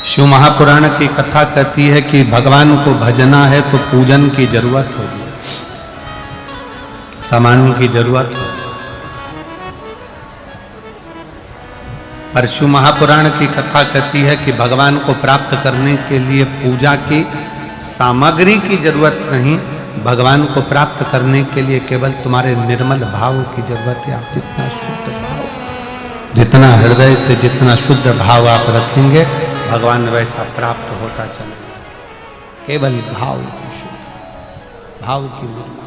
शिव महापुराण की कथा कहती है कि भगवान को भजना है तो पूजन की जरूरत होगी, सामान की जरूरत होगी। पर शिव महापुराण की कथा कहती है कि भगवान को प्राप्त करने के लिए पूजा की सामग्री की जरूरत नहीं, भगवान को प्राप्त करने के लिए केवल तुम्हारे निर्मल भाव की जरूरत है। आप जितना शुद्ध भाव, जितना हृदय से जितना शुद्ध भाव आप रखेंगे, भगवान वैसा प्राप्त होता चलेगा। केवल भाव की शुद्ध, भाव की निर्मल।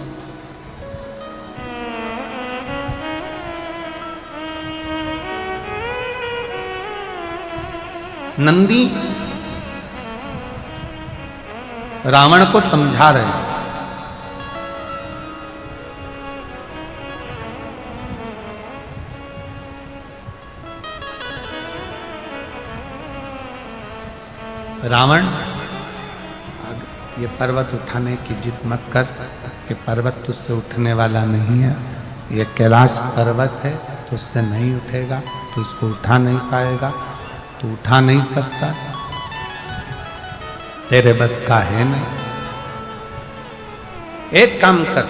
नंदी रावण को समझा रहे हैं। रावण, ये पर्वत उठाने की जिद मत कर, ये पर्वत तुझसे उठने वाला नहीं है, ये कैलाश पर्वत है, तुझसे नहीं उठेगा, तू इसको उठा नहीं पाएगा, तू उठा नहीं सकता, तेरे बस का है नहीं। एक काम कर,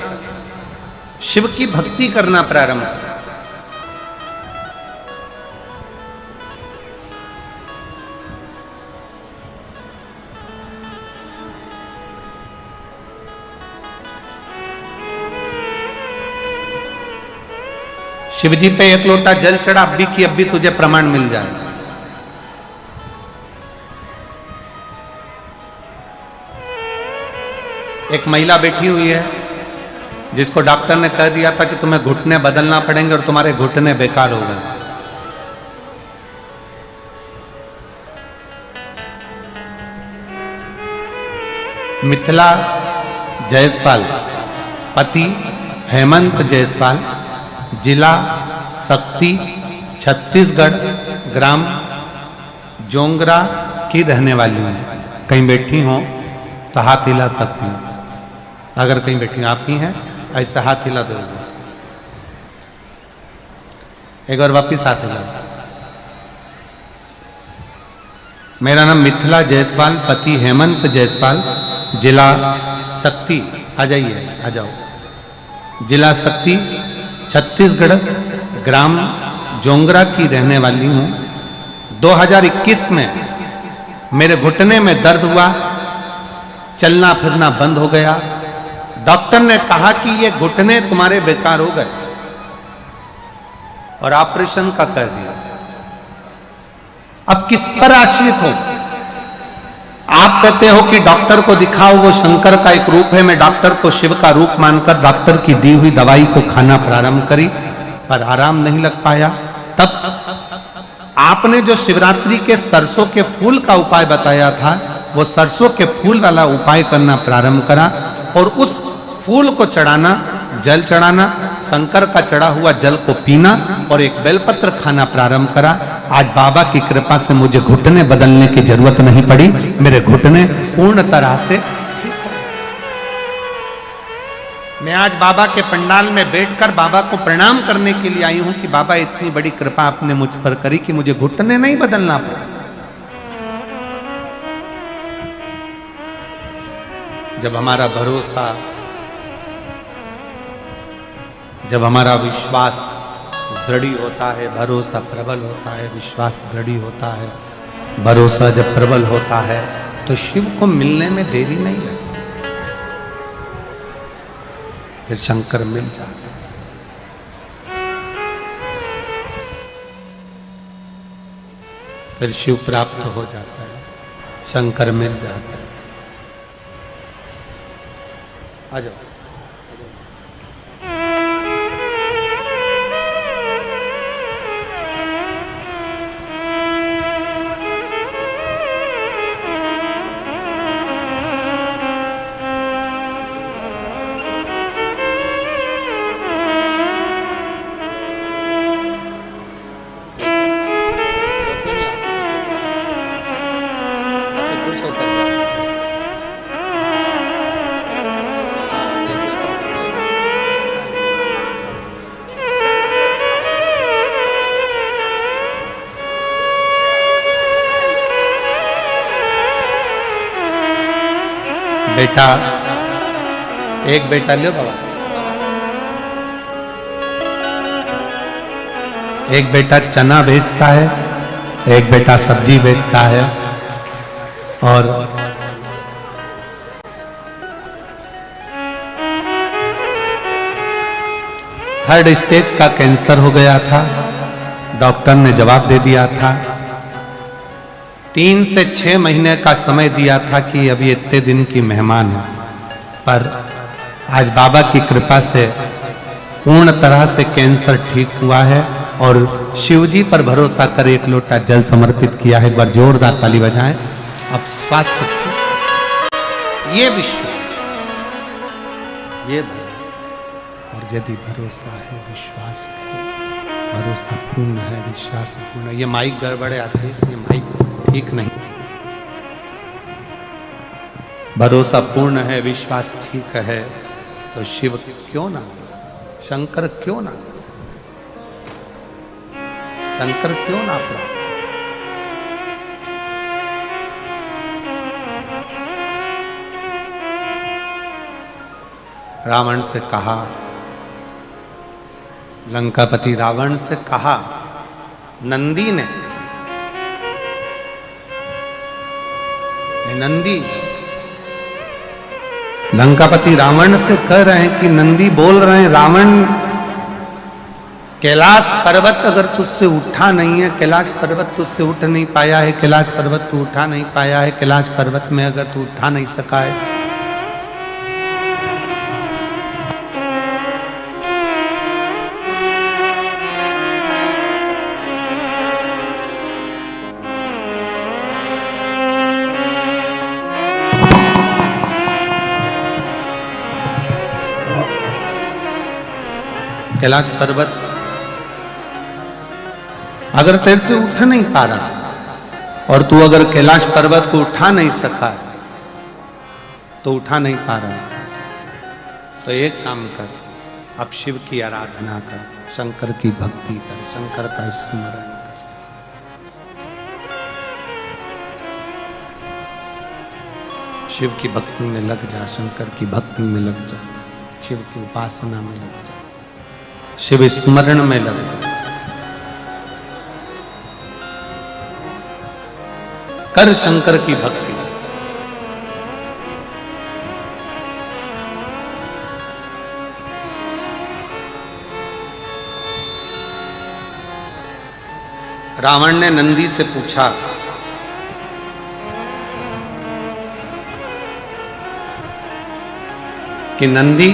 शिव की भक्ति करना प्रारंभ कर। शिव जी पे एक लोटा जल चढ़ा, अभी की अभी तुझे प्रमाण मिल जाए। एक महिला बैठी हुई है जिसको डॉक्टर ने कह दिया था कि तुम्हें घुटने बदलना पड़ेंगे और तुम्हारे घुटने बेकार हो गए। मिथिला जायसवाल, पति हेमंत जायसवाल, जिला शक्ति, छत्तीसगढ़, ग्राम जोंगरा की रहने वाली हूं। कहीं बैठी हो तो हाथ हिला सकती हूं। अगर कहीं बैठी आप ही हैं, ऐसा हाथ हिला दो। एक बार वापिस हाथ हिला। मेरा नाम मिथिला जायसवाल, पति हेमंत जायसवाल, जिला शक्ति, आ जाइए, आ जाओ, जिला शक्ति, छत्तीसगढ़, ग्राम जोंगरा की रहने वाली हूं। 2021 में मेरे घुटने में दर्द हुआ, चलना फिरना बंद हो गया। डॉक्टर ने कहा कि ये घुटने तुम्हारे बेकार हो गए और ऑपरेशन का कर दिया। अब किस पर आश्रित हो? आप कहते हो कि डॉक्टर को दिखाओ, वो शंकर का एक रूप है। मैं डॉक्टर को शिव का रूप मानकर डॉक्टर की दी हुई दवाई को खाना प्रारंभ करी, पर आराम नहीं लग पाया। तब आपने जो शिवरात्रि के सरसों के फूल का उपाय बताया था, वो सरसों के फूल वाला उपाय करना प्रारंभ करा और उस फूल को चढ़ाना, जल चढ़ाना, शंकर का चढ़ा हुआ जल को पीना और एक बेलपत्र खाना प्रारंभ करा। आज बाबा की कृपा से मुझे घुटने बदलने की जरूरत नहीं पड़ी। मेरे घुटने पूर्ण तरह से, मैं आज बाबा के पंडाल में बैठकर बाबा को प्रणाम करने के लिए आई हूं कि बाबा इतनी बड़ी कृपा आपने मुझ पर करी कि मुझे घुटने नहीं बदलना पड़ा। जब हमारा भरोसा, जब हमारा विश्वास दृढ़ होता है, भरोसा प्रबल होता है, विश्वास दृढ़ होता है, भरोसा जब प्रबल होता है तो शिव को मिलने में देरी नहीं लगती। फिर शंकर मिल जाते हैं। फिर शिव प्राप्त हो जाता है, शंकर मिल जाता है। आ जाओ। बेटा, एक बेटा लो बाबा। एक बेटा चना बेचता है, एक बेटा सब्जी बेचता है, और थर्ड स्टेज का कैंसर हो गया था। डॉक्टर ने जवाब दे दिया था, 3 से 6 महीने का समय दिया था कि अभी इतने दिन की मेहमान है, पर आज बाबा की कृपा से पूर्ण तरह से कैंसर ठीक हुआ है और शिवजी पर भरोसा कर 1 लोटा जल समर्पित किया है। एक बार जोरदार ताली बजाएं। अब स्वास्थ्य, ये विश्वास, ये भरोसा, और यदि भरोसा है, विश्वास है, भरोसा पूर्ण है, विश्वास पूर्ण है। ये माइक गड़बड़ है आशीष, ये माइक ठीक नहीं। भरोसा पूर्ण है, विश्वास ठीक है, तो शिव क्यों ना, शंकर क्यों ना, शंकर क्यों ना प्राप्त। रावण से कहा, लंकापति रावण से कहा, नंदी ने, नंदी, लंकापति रावण से कह रहे हैं कि नंदी बोल रहे हैं, रावण कैलाश पर्वत अगर तुझसे उठा नहीं है, कैलाश पर्वत तुझसे उठ नहीं पाया है, कैलाश पर्वत तू उठा नहीं पाया है, कैलाश पर्वत में अगर तू उठा नहीं सका है, कैलाश पर्वत अगर तेरे से उठ नहीं पा रहा और तू अगर कैलाश पर्वत को उठा नहीं सका, तो उठा नहीं पा रहा, तो एक काम कर, अब शिव की आराधना कर, शंकर की भक्ति कर, शंकर का स्मरण कर। शिव की भक्ति में लग जा, शंकर की भक्ति में लग जा, शिव की उपासना में लग जा, शिव स्मरण में लग जा, कर शंकर की भक्ति। रावण ने नंदी से पूछा, कि नंदी,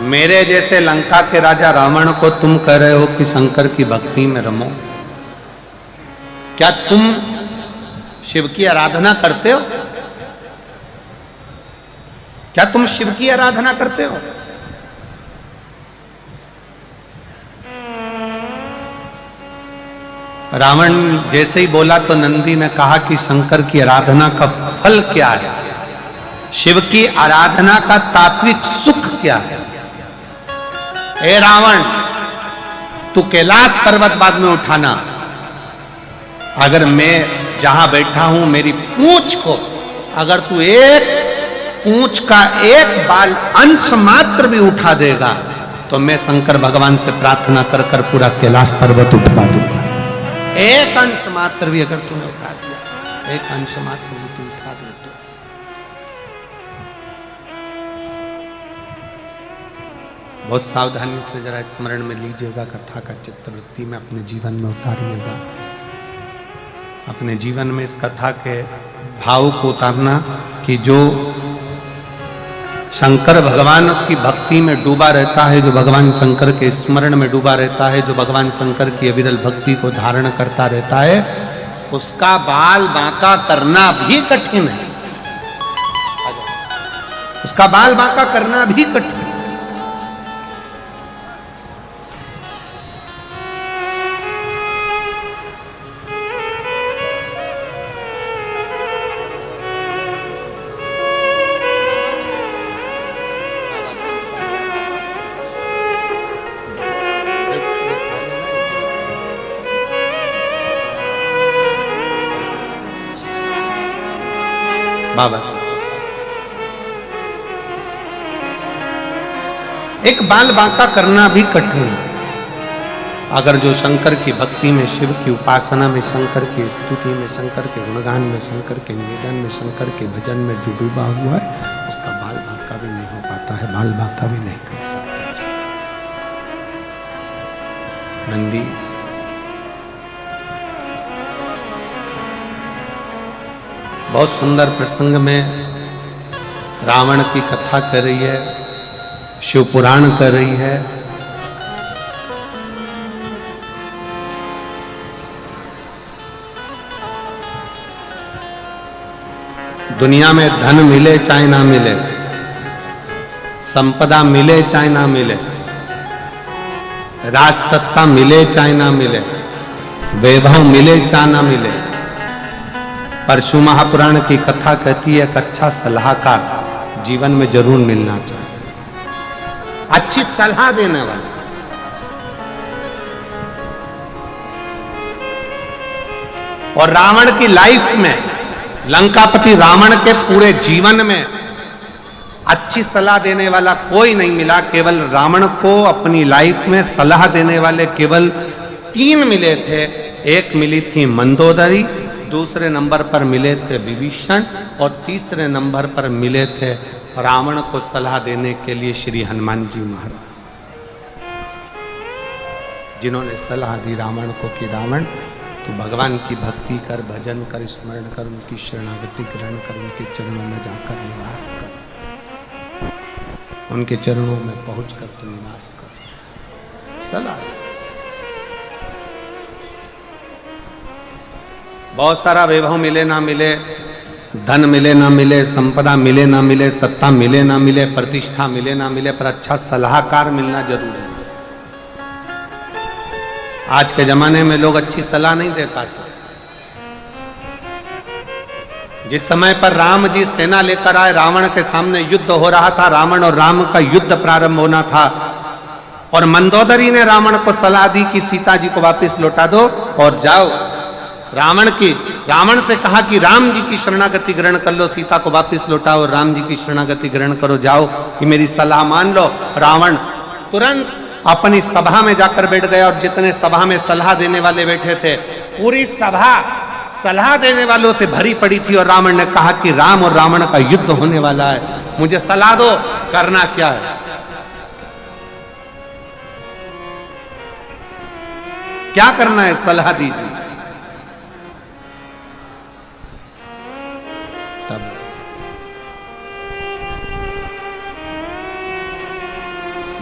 मेरे जैसे लंका के राजा रावण को तुम कह रहे हो कि शंकर की भक्ति में रमो, क्या तुम शिव की आराधना करते हो? क्या तुम शिव की आराधना करते हो? रावण जैसे ही बोला तो नंदी ने कहा कि शंकर की आराधना का फल क्या है, शिव की आराधना का तात्विक सुख क्या है। ए रावण, तू कैलाश पर्वत बाद में उठाना, अगर मैं जहां बैठा हूं मेरी पूंछ को अगर तू एक पूंछ का एक बाल अंश मात्र भी उठा देगा तो मैं शंकर भगवान से प्रार्थना कर कर पूरा कैलाश पर्वत उठवा दूंगा। एक अंश मात्र भी अगर तूने उठा दिया, एक अंश मात्र भी तू उठा दे बहुत सावधानी से जरा स्मरण में लीजिएगा, कथा का चित्तवृत्ति में अपने जीवन में उतारिएगा। अपने जीवन में इस कथा के भाव को उतारना कि जो शंकर भगवान की भक्ति में डूबा रहता है, जो भगवान शंकर के स्मरण में डूबा रहता है, जो भगवान शंकर की अविरल भक्ति को धारण करता रहता है, उसका बाल बांका करना भी कठिन है। उसका बाल बांका करना भी कठिन है। बाबा एक बाल बांका करना भी कठिन है। अगर जो शंकर की भक्ति में, शिव की उपासना में, शंकर की स्तुति में, शंकर के गुणगान में, शंकर के निवेदन में, शंकर के भजन में जो डूबा हुआ है, उसका बाल बांका भी नहीं हो पाता है, बाल बांका भी नहीं कर सकता। नंदी बहुत सुंदर प्रसंग में रावण की कथा कर रही है, शिव पुराण कर रही है। दुनिया में धन मिले चाहे ना मिले, संपदा मिले चाहे ना मिले, राज सत्ता मिले चाहे ना मिले, वैभव मिले चाहे ना मिले, परशु महापुराण की कथा कहती है कि अच्छा सलाहकार जीवन में जरूर मिलना चाहिए, अच्छी सलाह देने वाला। और रावण की लाइफ में, लंकापति रावण के पूरे जीवन में अच्छी सलाह देने वाला कोई नहीं मिला। केवल रावण को अपनी लाइफ में सलाह देने वाले केवल 3 मिले थे। एक मिली थी मंदोदरी, दूसरे नंबर पर मिले थे विभीषण, और तीसरे नंबर पर मिले थे रावण को सलाह देने के लिए श्री हनुमान जी महाराज, जिन्होंने सलाह दी रावण को कि रावण तू भगवान की भक्ति कर, भजन कर, स्मरण कर, उनकी शरणागति ग्रहण कर, उनके चरणों में जाकर निवास कर, उनके चरणों में पहुंचकर तू निवास कर। सलाह बहुत सारा वैभव मिले ना मिले, धन मिले ना मिले, संपदा मिले ना मिले, सत्ता मिले ना मिले, प्रतिष्ठा मिले ना मिले, पर अच्छा सलाहकार मिलना जरूरी है। आज के जमाने में लोग अच्छी सलाह नहीं दे पाते। जिस समय पर राम जी सेना लेकर आए, रावण के सामने युद्ध हो रहा था, रावण और राम का युद्ध प्रारंभ होना था, और मंदोदरी ने रावण को सलाह दी कि सीता जी को वापस लौटा दो और जाओ। रावण से कहा कि राम जी की शरणागति ग्रहण कर लो, सीता को वापस लौटाओ, राम जी की शरणागति ग्रहण करो, जाओ, कि मेरी सलाह मान लो। रावण तुरंत अपनी सभा में जाकर बैठ गया, और जितने सभा में सलाह देने वाले बैठे थे, पूरी सभा सलाह देने वालों से भरी पड़ी थी। और रावण ने कहा कि राम और रावण का युद्ध होने वाला है, मुझे सलाह दो, करना क्या है। क्या करना है, सलाह दीजिए। तब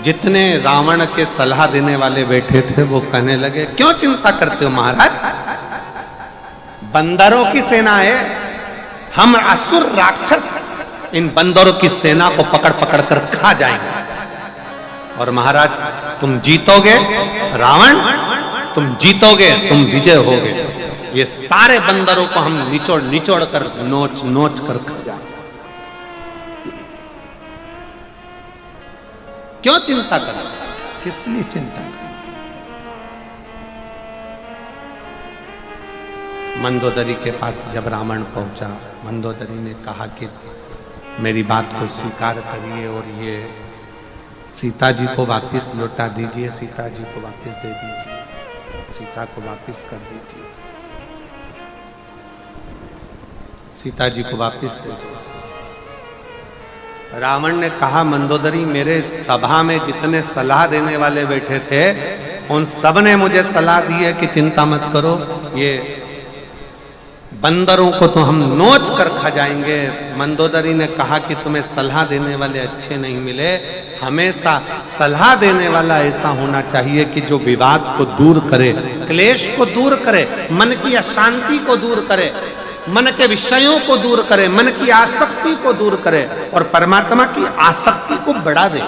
जितने रावण के सलाह देने वाले बैठे थे वो कहने लगे, क्यों चिंता करते हो महाराज, बंदरों की सेना है, हम असुर राक्षस इन बंदरों की सेना को पकड़ पकड़ कर खा जाएंगे, और महाराज तुम जीतोगे, रावण तुम जीतोगे, तुम विजय होगे, ये सारे बंदरों को हम निचोड़ निचोड़ कर, नोच नोच कर खा जाएंगे। क्यों चिंता कर, किस लिए चिंता कर। मंदोदरी के पास जब रावण पहुंचा, मंदोदरी ने कहा कि मेरी बात को स्वीकार करिए और ये सीता जी को वापस लौटा दीजिए, सीता जी को वापस दे दीजिए, सीता को वापस कर दीजिए, सीता जी को वापस दे दीजिए। रावण ने कहा, मंदोदरी मेरे सभा में जितने सलाह देने वाले बैठे थे उन सब ने मुझे सलाह दी है कि चिंता मत करो, ये बंदरों को तो हम नोच कर खा जाएंगे। मंदोदरी ने कहा कि तुम्हें सलाह देने वाले अच्छे नहीं मिले, हमेशा सलाह देने वाला ऐसा होना चाहिए कि जो विवाद को दूर करे, क्लेश को दूर करे, मन की अशांति को दूर करे, मन के विषयों को दूर करे, मन की आसक्ति को दूर करे और परमात्मा की आसक्ति को बढ़ा दे।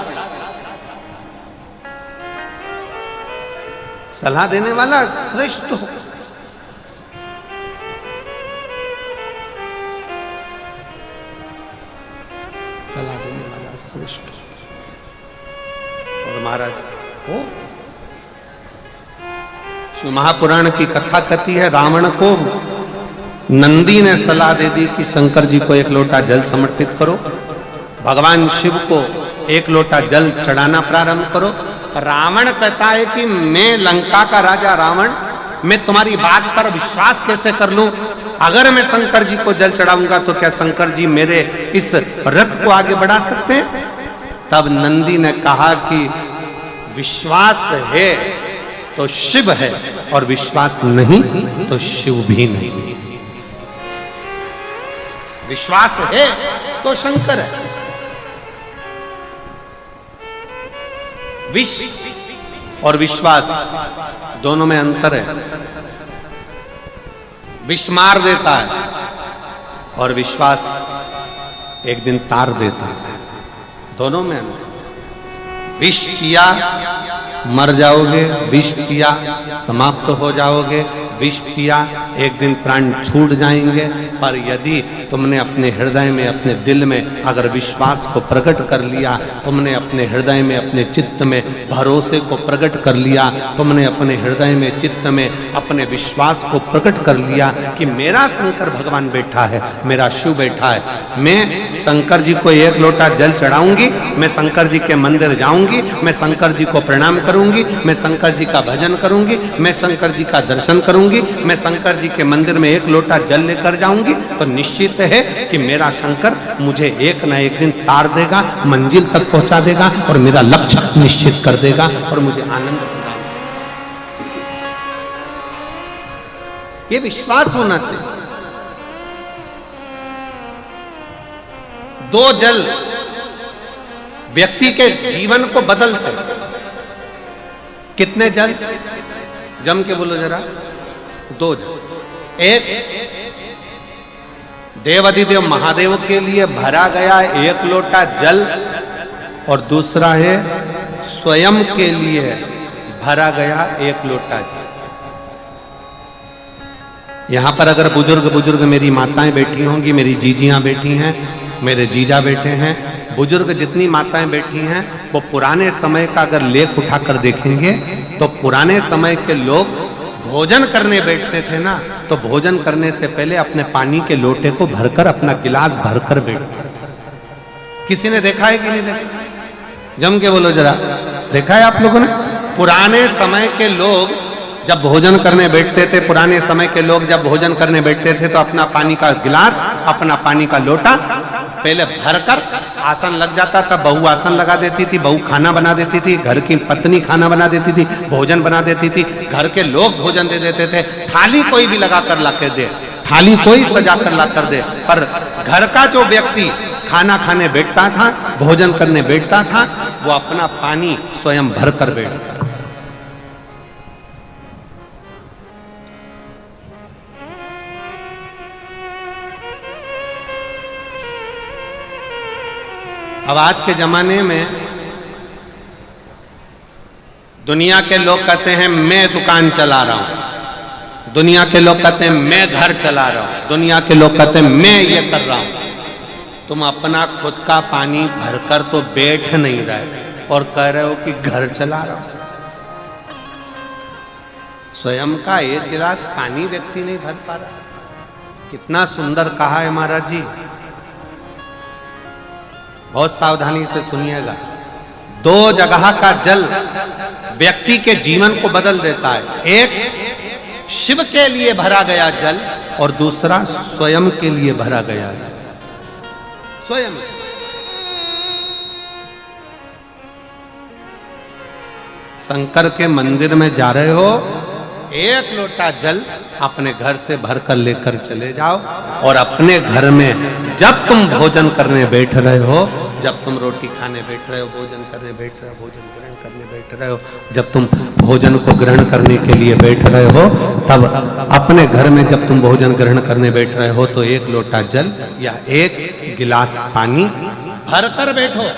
सलाह देने वाला श्रेष्ठ हो। सलाह देने वाला श्रेष्ठ। और महाराज हो शिव महापुराण की कथा कहती है, रावण को नंदी ने सलाह दे दी कि शंकर जी को एक लोटा जल समर्पित करो, भगवान शिव को एक लोटा जल चढ़ाना प्रारंभ करो। रावण कहता है कि मैं लंका का राजा रावण, मैं तुम्हारी बात पर विश्वास कैसे कर लूं? अगर मैं शंकर जी को जल चढ़ाऊंगा तो क्या शंकर जी मेरे इस रथ को आगे बढ़ा सकते हैं? तब नंदी ने कहा कि विश्वास है तो शिव है और विश्वास नहीं तो शिव भी नहीं। विश्वास है तो शंकर है। विष और विश्वास दोनों में अंतर है। विष मार देता है और विश्वास एक दिन तार देता है। दोनों में अंतर। विष पिया मर जाओगे, विष पिया समाप्त हो जाओगे, विष पिया एक दिन प्राण छूट जाएंगे। पर यदि तुमने अपने हृदय में, अपने दिल में अगर विश्वास को प्रकट कर लिया, तुमने अपने हृदय में, अपने चित्त में भरोसे को प्रकट कर लिया, तुमने अपने हृदय में, चित्त में अपने विश्वास को प्रकट कर लिया कि मेरा शंकर भगवान बैठा है, मेरा शिव बैठा है, मैं शंकर जी को एक लोटा जल चढ़ाऊंगी, मैं शंकर जी के मंदिर जाऊंगी, मैं शंकर जी को प्रणाम करूंगी, मैं शंकर जी का भजन करूंगी, मैं शंकर जी का दर्शन करूंगी, मैं शंकर जी के मंदिर में एक लोटा जल लेकर जाऊंगी, तो निश्चित है कि मेरा शंकर मुझे एक ना एक दिन तार देगा, मंजिल तक पहुंचा देगा और मेरा लक्ष्य निश्चित कर देगा और मुझे आनंद प्रदान करेगा। ये विश्वास होना चाहिए। दो जल व्यक्ति के जीवन को बदलते। कितने जल? जम के बोलो जरा। दो जल। एक देवाधिदेव महादेव के लिए भरा गया एक लोटा जल और दूसरा है स्वयं के लिए भरा गया एक लोटा जल। यहां पर अगर बुजुर्ग मेरी माताएं बैठी होंगी, मेरी जीजियां बैठी हैं, मेरे जीजा बैठे हैं, बुजुर्ग जितनी माताएं बैठी हैं, वो पुराने समय का अगर लेख उठाकर देखेंगे तो पुराने समय के लोग भोजन करने बैठते थे ना, तो भोजन करने से पहले अपने पानी के लोटे को भरकर, अपना गिलास भरकर बैठते थे। किसी ने देखा है कि नहीं देखा? जम के बोलो जरा। देखा है आप लोगों ने? पुराने समय के लोग जब भोजन करने बैठते थे, पुराने समय के लोग जब भोजन करने बैठते थे तो अपना पानी का गिलास, अपना पानी का लोटा पहले भरकर आसन लग जाता था। बहू आसन लगा देती थी, बहू खाना बना देती थी, घर की पत्नी खाना बना देती थी, भोजन बना देती थी, घर के लोग भोजन दे देते थे। थाली कोई भी लगा कर ला कर दे, थाली कोई सजा कर ला कर दे, पर घर का जो व्यक्ति खाना खाने बैठता था, भोजन करने बैठता था, वो अपना पानी स्वयं भर कर बैठता था। अब आज के जमाने में दुनिया के लोग कहते हैं मैं दुकान चला रहा हूं, दुनिया के लोग कहते हैं मैं घर चला रहा हूं, दुनिया के लोग कहते हैं मैं ये कर रहा हूं। तुम अपना खुद का पानी भरकर तो बैठ नहीं रहे और कह रहे हो कि घर चला रहा हूं। स्वयं का एक गिलास पानी व्यक्ति नहीं भर पा रहा। कितना सुंदर कहा है महाराज जी। बहुत सावधानी से सुनिएगा। दो जगह का जल व्यक्ति के जीवन को बदल देता है। एक शिव के लिए भरा गया जल और दूसरा स्वयं के लिए भरा गया जल। स्वयं शंकर के मंदिर में जा रहे हो, एक लोटा जल अपने घर से भरकर लेकर चले जाओ और अपने घर में जब तुम भोजन करने बैठ रहे हो, जब तुम रोटी खाने बैठ रहे हो, भोजन करने बैठ रहे हो, भोजन ग्रहण करने बैठ रहे हो, जब तुम भोजन को ग्रहण करने के लिए बैठ रहे हो, तब अपने घर में जब तुम भोजन ग्रहण करने बैठ रहे हो तो एक लोटा जल या एक गिलास पानी भरकर बैठो।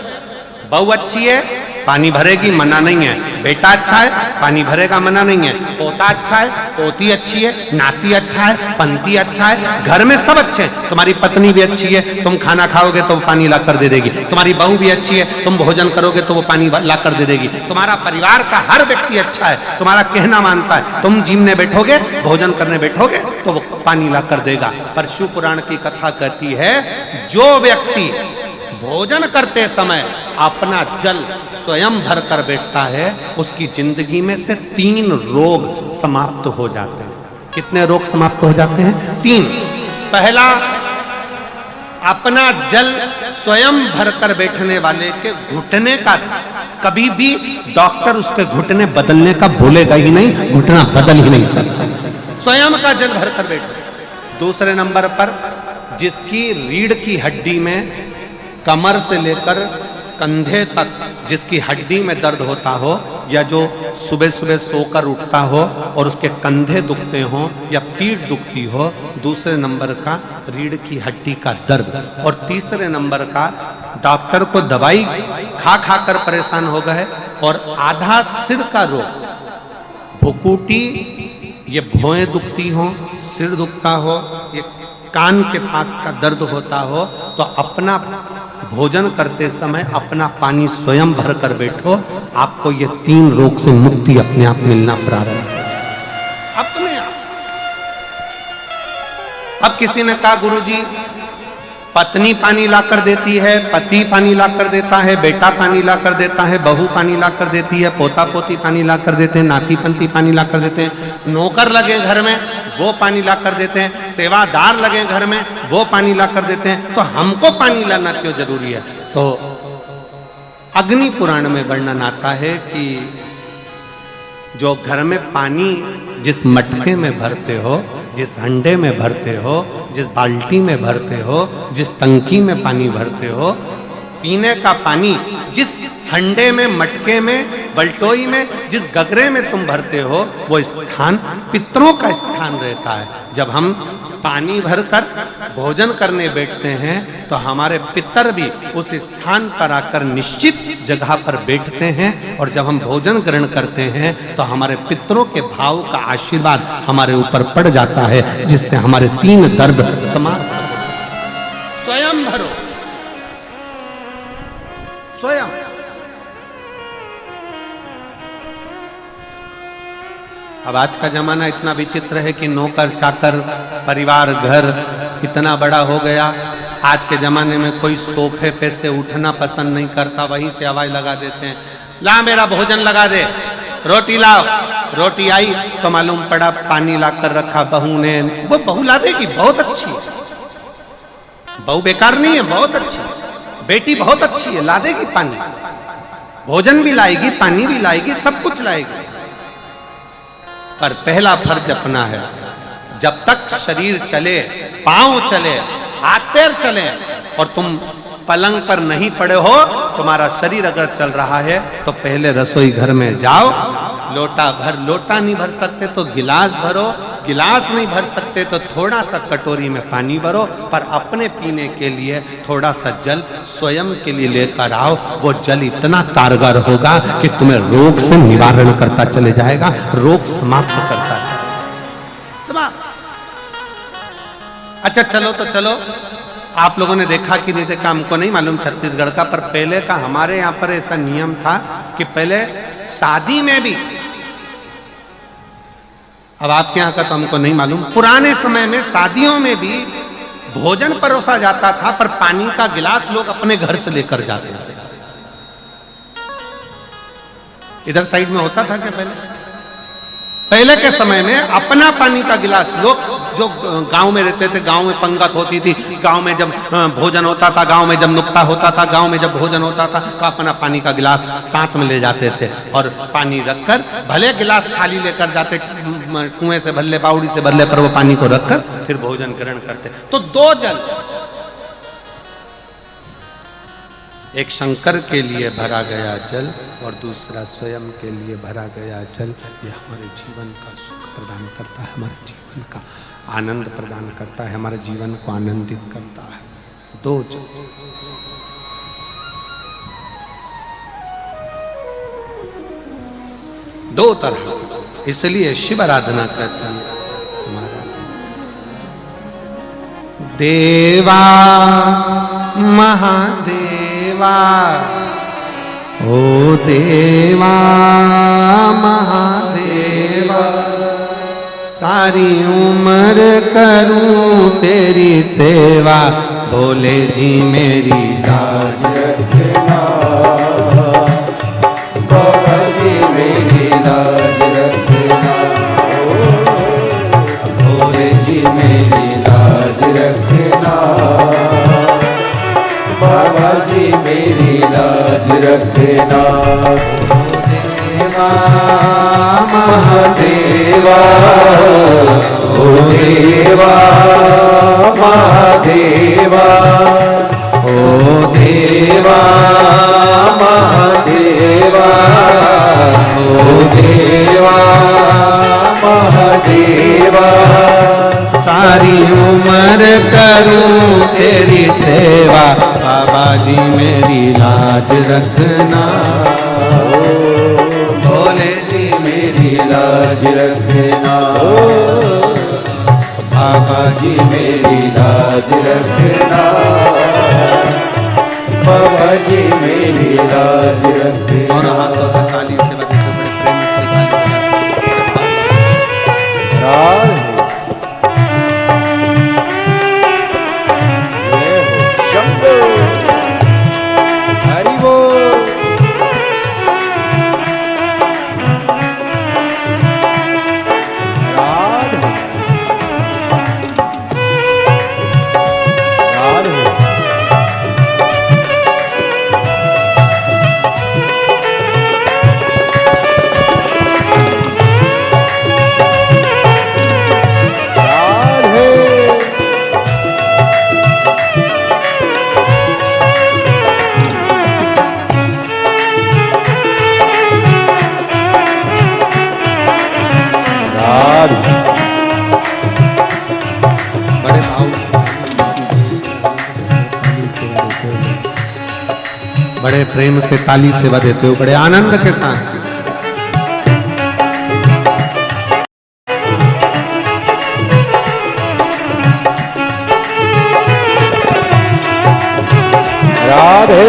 बहू अच्छी है, पानी भरेगी, मना नहीं है। बेटा अच्छा है, पानी भरेगा, मना नहीं है। पोता अच्छा है, पोती अच्छी है, नाती अच्छा है, पंती अच्छा है, घर में सब अच्छे हैं। तुम्हारी पत्नी भी अच्छी है, तुम खाना खाओगे तो वो पानी ला कर दे देगी। तुम्हारी बहू भी अच्छी है, तुम भोजन करोगे तो वो पानी ला कर दे देगी। तुम्हारा परिवार का हर व्यक्ति अच्छा है, तुम्हारा कहना मानता है। तुम जिमने बैठोगे, भोजन करने बैठोगे तो वो पानी ला कर देगा। पर शिव पुराण की कथा कहती है, जो व्यक्ति भोजन करते समय अपना जल स्वयं भर कर बैठता है, उसकी जिंदगी में से 3 रोग समाप्त हो जाते हैं। कितने रोग समाप्त हो जाते हैं? 3। पहला, अपना जल स्वयं भरकर बैठने वाले के घुटने का कभी भी डॉक्टर उस पे घुटने बदलने का बोलेगा ही नहीं, घुटना बदल ही नहीं सकता। स्वयं का जल भरकर बैठो। दूसरे नंबर पर, जिसकी रीढ़ की हड्डी में कमर से लेकर कंधे तक जिसकी हड्डी में दर्द होता हो, या जो सुबह सुबह सोकर उठता हो और उसके कंधे दुखते हो या पीठ दुखती हो। दूसरे नंबर का रीढ़ की हड्डी का दर्द। और तीसरे नंबर का, डॉक्टर को दवाई खा खा कर परेशान हो गए और आधा सिर का रोग, भुकुटी, ये भौएं दुखती हो, सिर दुखता हो, ये कान के पास का दर्द होता हो, तो अपना भोजन करते समय अपना पानी स्वयं भर कर बैठो। आपको ये 3 रोग से मुक्ति अपने आप मिलना प्रारंभ हो, अपने आप। अब किसी ने कहा, गुरुजी पत्नी पानी ला कर देती है, पति पानी ला कर देता है, बेटा पानी ला कर देता है, बहू पानी ला कर देती है, पोता पोती पानी ला कर देते हैं, नाती पंती पानी ला कर देते हैं, नौकर लगे घर में वो पानी ला कर देते हैं, सेवादार लगे घर में वो पानी ला कर देते हैं, तो हमको पानी लाना क्यों जरूरी है? तो अग्नि पुराण में वर्णन आता है कि जो घर में पानी जिस मटके में भरते हो, जिस हंडे में भरते हो, जिस बाल्टी में भरते हो, जिस टंकी में पानी भरते हो, पीने का पानी जिस हंडे में, मटके में, बल्टोई में, जिस गगरे में तुम भरते हो, वो स्थान पितरों का स्थान रहता है। जब हम पानी भरकर भोजन करने बैठते हैं तो हमारे पितर भी उस स्थान पर आकर निश्चित जगह पर बैठते हैं, और जब हम भोजन ग्रहण करते हैं तो हमारे पितरों के भाव का आशीर्वाद हमारे ऊपर पड़ जाता है, जिससे हमारे 3 दर्द समाप्त हो। स्वयं भरो, स्वयं। अब आज का जमाना इतना विचित्र है कि नौकर चाकर, परिवार, घर इतना बड़ा हो गया। आज के जमाने में कोई सोफे पे से उठना पसंद नहीं करता, वहीं से आवाज लगा देते हैं, ला मेरा भोजन लगा दे, रोटी लाओ। रोटी आई तो मालूम पड़ा पानी ला कर रखा बहू ने। वो बहू ला देगी, बहुत अच्छी है, बहू बेकार नहीं है, बहुत अच्छी है, बेटी बहुत अच्छी है, ला देगी पानी, भोजन भी लाएगी, पानी भी लाएगी, सब कुछ लाएगी। पर पहला फर्ज अपना है, जब तक शरीर चले, पांव चले, हाथ पैर चले और तुम पलंग पर नहीं पड़े हो, तुम्हारा शरीर अगर चल रहा है तो पहले रसोई घर में जाओ, लोटा भर, लोटा नहीं भर सकते तो गिलास भरो, गिलास नहीं भर सकते तो थोड़ा सा कटोरी में पानी भरो, पर अपने पीने के लिए थोड़ा सा जल स्वयं के लिए लेकर आओ। वो जल इतना कारगर होगा कि तुम्हें रोग से निवारण करता चले जाएगा, रोग समाप्त करता जाएगा। अच्छा चलो तो चलो, आप लोगों ने देखा कि नहीं देखा हमको नहीं मालूम छत्तीसगढ़ का, पर पहले का हमारे यहाँ पर ऐसा नियम था कि पहले शादी में भी, अब आपके यहाँ का तो हमको नहीं मालूम, पुराने समय में शादियों में भी भोजन परोसा जाता था, पर पानी का गिलास लोग अपने घर से लेकर जाते थे। इधर साइड में होता था क्या? पहले के समय में अपना पानी का गिलास लोग जो गांव में रहते थे, गांव में पंगत होती थी, गांव में जब भोजन होता था, गांव में जब नुक्ता होता था, गांव में जब भोजन होता था, तो अपना पानी का गिलास साथ में ले जाते थे और पानी रखकर, भले गिलास खाली लेकर जाते, कुएं से भरले, बावड़ी से भरले, पर वो पानी को रखकर फिर भोजन ग्रहण करते। तो दो जल, एक शंकर के लिए भरा गया जल और दूसरा स्वयं के लिए भरा गया जल, ये हमारे जीवन का सुख प्रदान करता है, हमारे जीवन का आनंद प्रदान करता है, हमारे जीवन को आनंदित करता है। दो जल, दो तरह, इसलिए शिव आराधना कहते हैं महाराज। देवा महादेवा, ओ देवा महादेवा, सारी उम्र करूं तेरी सेवा, भोले जी मेरी लाज रखना, बाबा जी मेरी लाज रखना, भोले जी मेरी लाज रखना, बाबा जी मेरी लाज रखना। देवा महादेवा, ओ देवा महादेवा, ओ देवा महादेवा, ओ देवा महादेवा, सारी उम्र करूं तेरी सेवा, बाबा जी मेरी लाज रखना, भोले जी मेरी लाज रखना, बाबा जी मेरी लाज रखना, बाबा जी मेरी लाज रखना। और हाथों से ताली से बजाते बड़े प्रेम से शंभो हरि बोल। बड़े भाव, बड़े प्रेम से ताली सेवा देते हो, बड़े आनंद के साथ। राधे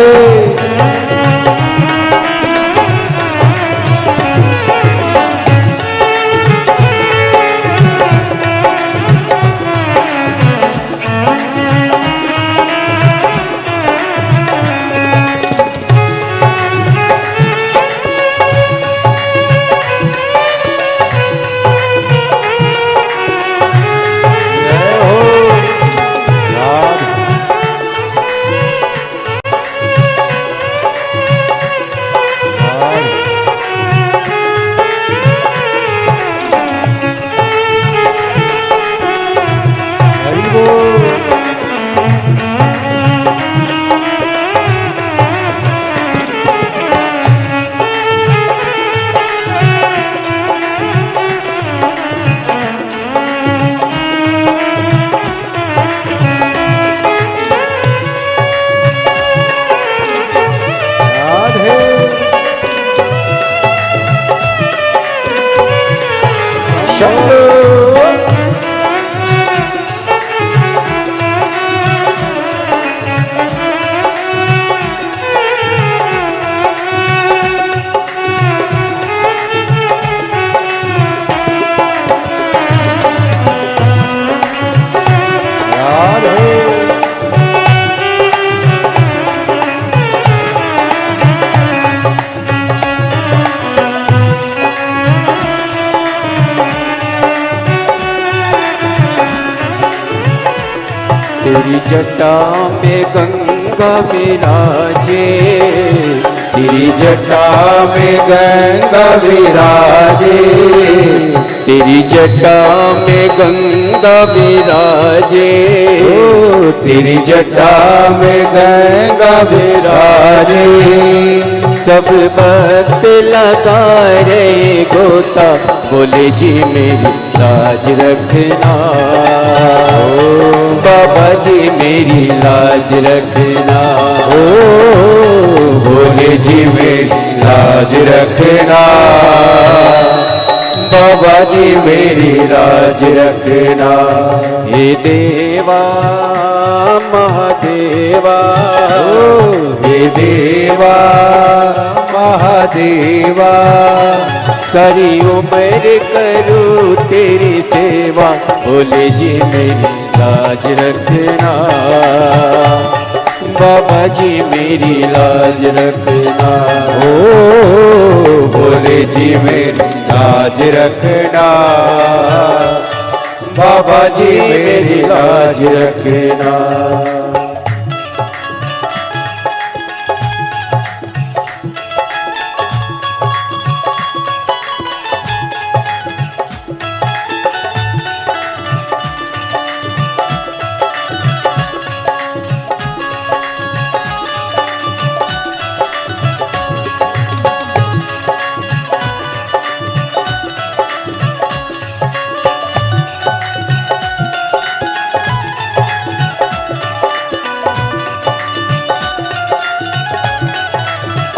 जटा में गंगा विराजे, तेरी जटा में गंगा विराजे, तेरी जटा में गंगा विराजे, तेरी जटा में गंगा विराजे। सब भक्त लगा रहे गोता, बोले जी मेरी लाज रखना, बाबा जी मेरी लाज रखना, बोले जी मेरी लाज रखना, बाबा जी मेरी लाज रखना। हे देवा महादेवा, हे देवा महादेवा, सारी उम्र करूं तेरी सेवा, बोले जी मेरी लाज रखना, बाबा जी मेरी लाज रखना, बोले जी मेरी लाज रखना, बाबा जी मेरी लाज रखना।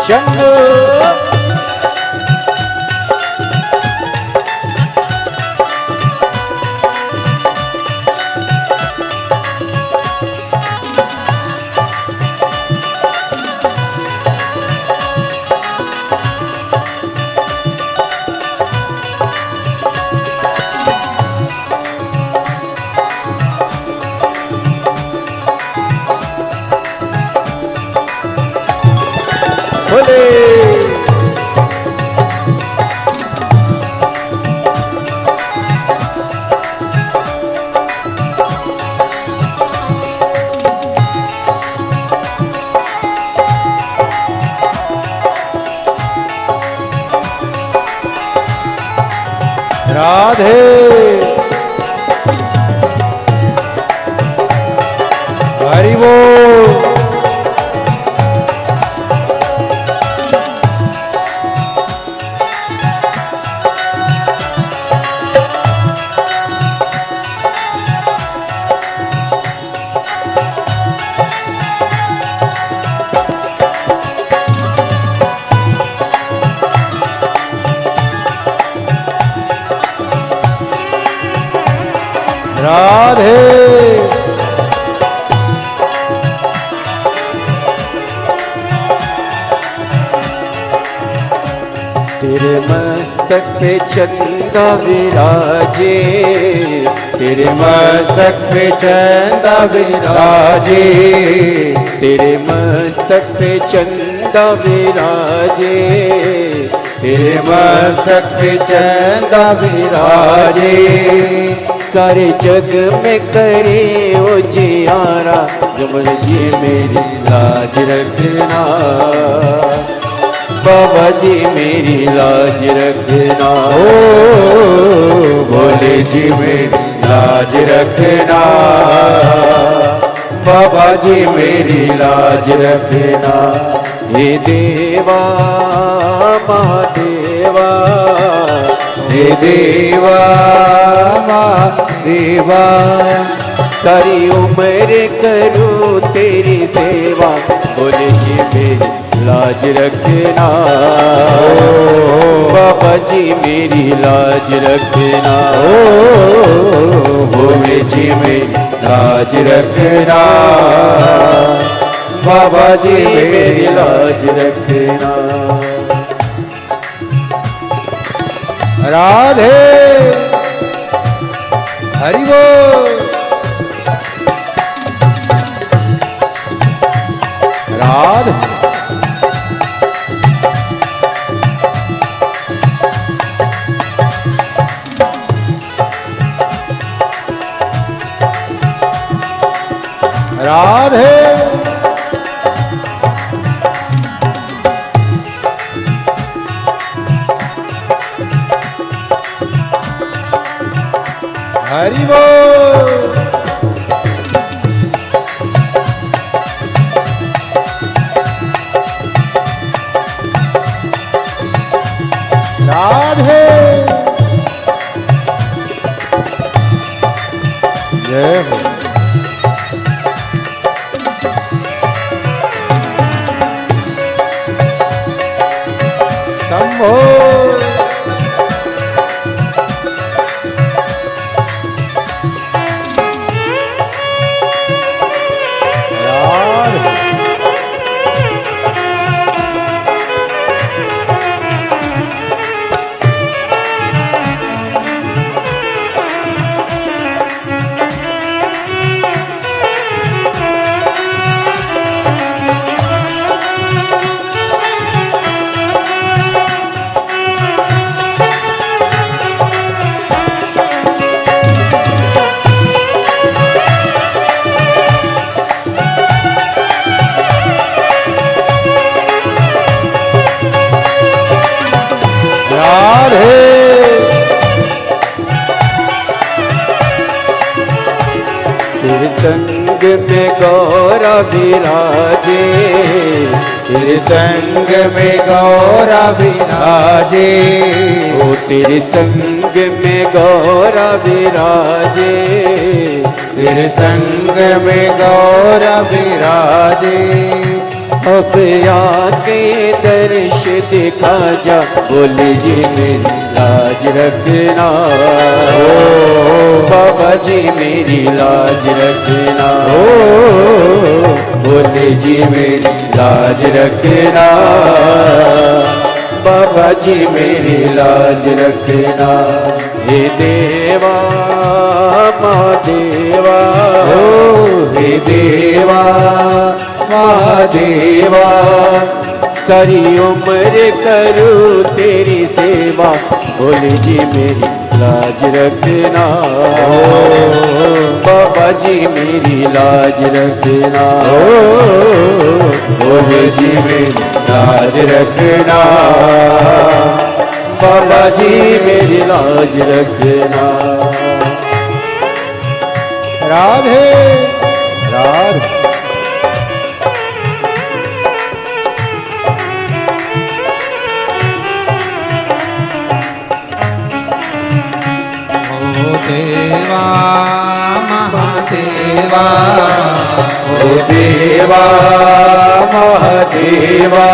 शंभो बोले राधे हरि बोल। राधे तेरे मस्तक पे चंदा विराजे, तेरे मस्तक पे चंदा विराजे, तेरे मस्तक पे चंदा विराजे, तेरे मस्तक पे चंदा विराजे। सारे जग में करे ओ जियारा, जमल जी मेरी लाज रखना, बाबा जी मेरी लाज रखना, भोले जी मेरी लाज रखना, बाबा जी मेरी लाज रखना। हे देवा महादेवा, हे देवा महादेवा, सारी उम्र करूं तेरी सेवा, बोले जी मेरी लाज रखना, बाबा जी मेरी लाज रखना, भोले जी मेरी लाज रखना, बाबा जी मेरी लाज रखना। राधे हरि बोल। राधे हरि बोल। राधे जय हो। शंभो तेरे संग में गौरा विराजे, तेरे संग में गौरा विराजे, ओ तेरे संग में गौरा विराजे, तेरे संग में गौरा विराजे। अब आके दर्श दिखा जा, बोले जी मेरी लाज रखना, बाबा जी मेरी लाज रखना, बोले जी मेरी लाज रखना, बाबा जी मेरी लाज रखना। हे देवा महादेवा, हे देवा महादेवा, सारी उम्र करूं तेरी सेवा, बोले जी मेरी लाज रखना, बाबा जी मेरी लाज रखना, बोले जी मेरी लाज रखना, बाबा जी मेरी लाज रखना। राधे राधे देवा महादेवा, ओ देवा महादेवा,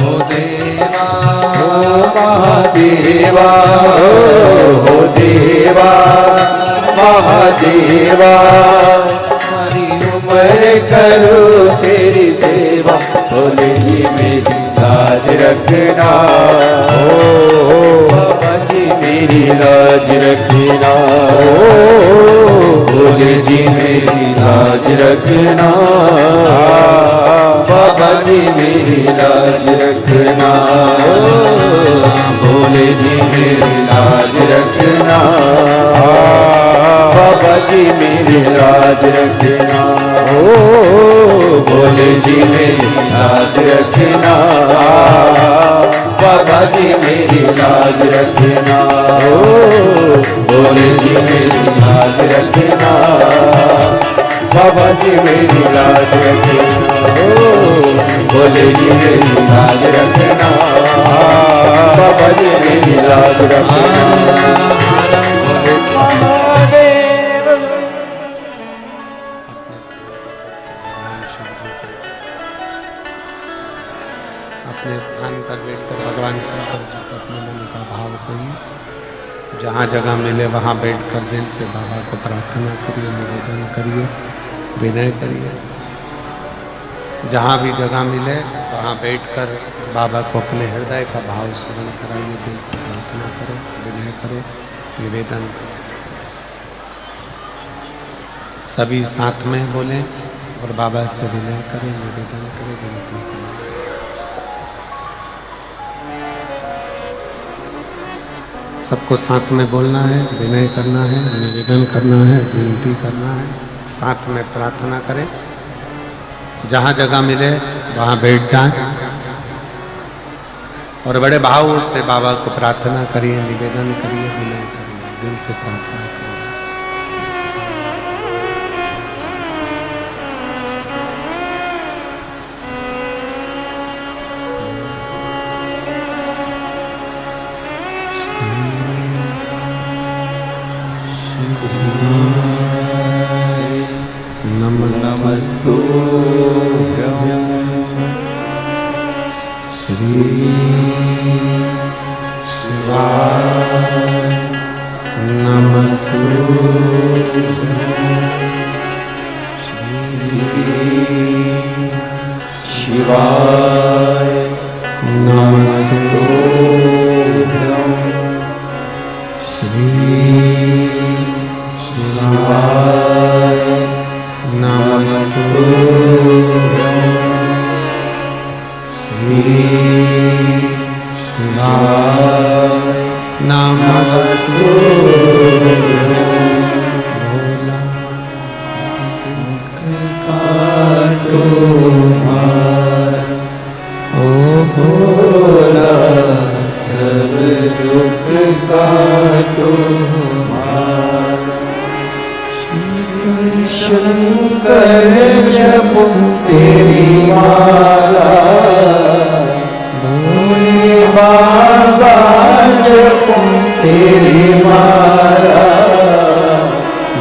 ओ देवा महादेवा, ओ देवा महादेवा, हरि उम्र करूं तेरी सेवा, बोले जी मेरी लाज रखना, बाबा जी मेरी लाज रखना, बोले जी मेरी लाज रखना, बाबा जी मेरी लाज रखना, बोले जी मेरी लाज रखना, बाबा जी मेरी लाज रखना, बोले जी मेरी लाज रखना, बाबा जी मेरी लाज रखना, बोले जी मेरी लाज रखना, बाबा जी मेरी लाज रखना, बोले जी मेरी लाज रखना, बाबा जी मेरी लाज रखना। अपने स्थान पर बैठकर भगवान शंकर जी को अपने मन का भाव करिए। जहाँ जगह मिले वहाँ बैठकर दिल से बाबा को प्रार्थना करिए, निवेदन करिए, विनय करिए। जहाँ भी जगह मिले वहाँ बैठकर बाबा को अपने हृदय का भाव स्मरण कराइए, दिल से प्रार्थना करो, विनय करो, निवेदन करो। सभी साथ में बोलें और बाबा से विनय करें, निवेदन करें, विनती करें। सबको साथ में बोलना है, विनय करना है, निवेदन करना है, विनती करना है, साथ में प्रार्थना करें। जहाँ जगह मिले वहाँ बैठ जाएं और बड़े भाव से बाबा को प्रार्थना करिए, निवेदन करिए, विनय करिए, दिल से प्रार्थना करिए। श्री शिवाय नमस्तुभ्यं श्री शिवाय नमस्तुभ्यं श्री शिवाय नमस्तुभ्यं श्री शिवाय नमस्तुभ्यं भोला शंकर काटो मार ओ भोला सब दुख काटो मार शंकर जपो तेरी माला भोले बाबा जपो तेरी माला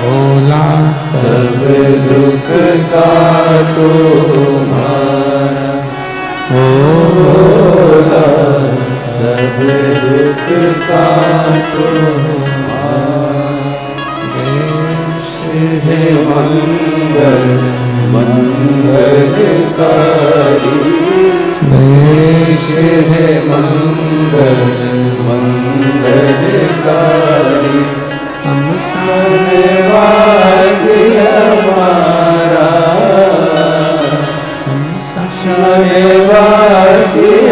भोला सब दुख काटो मारा ओ भोला सब दुख काटो मारा देश है मंगल मंगलकारी देश है मंगल मंगलकारी शमशानवासी हमारा शमशानवासी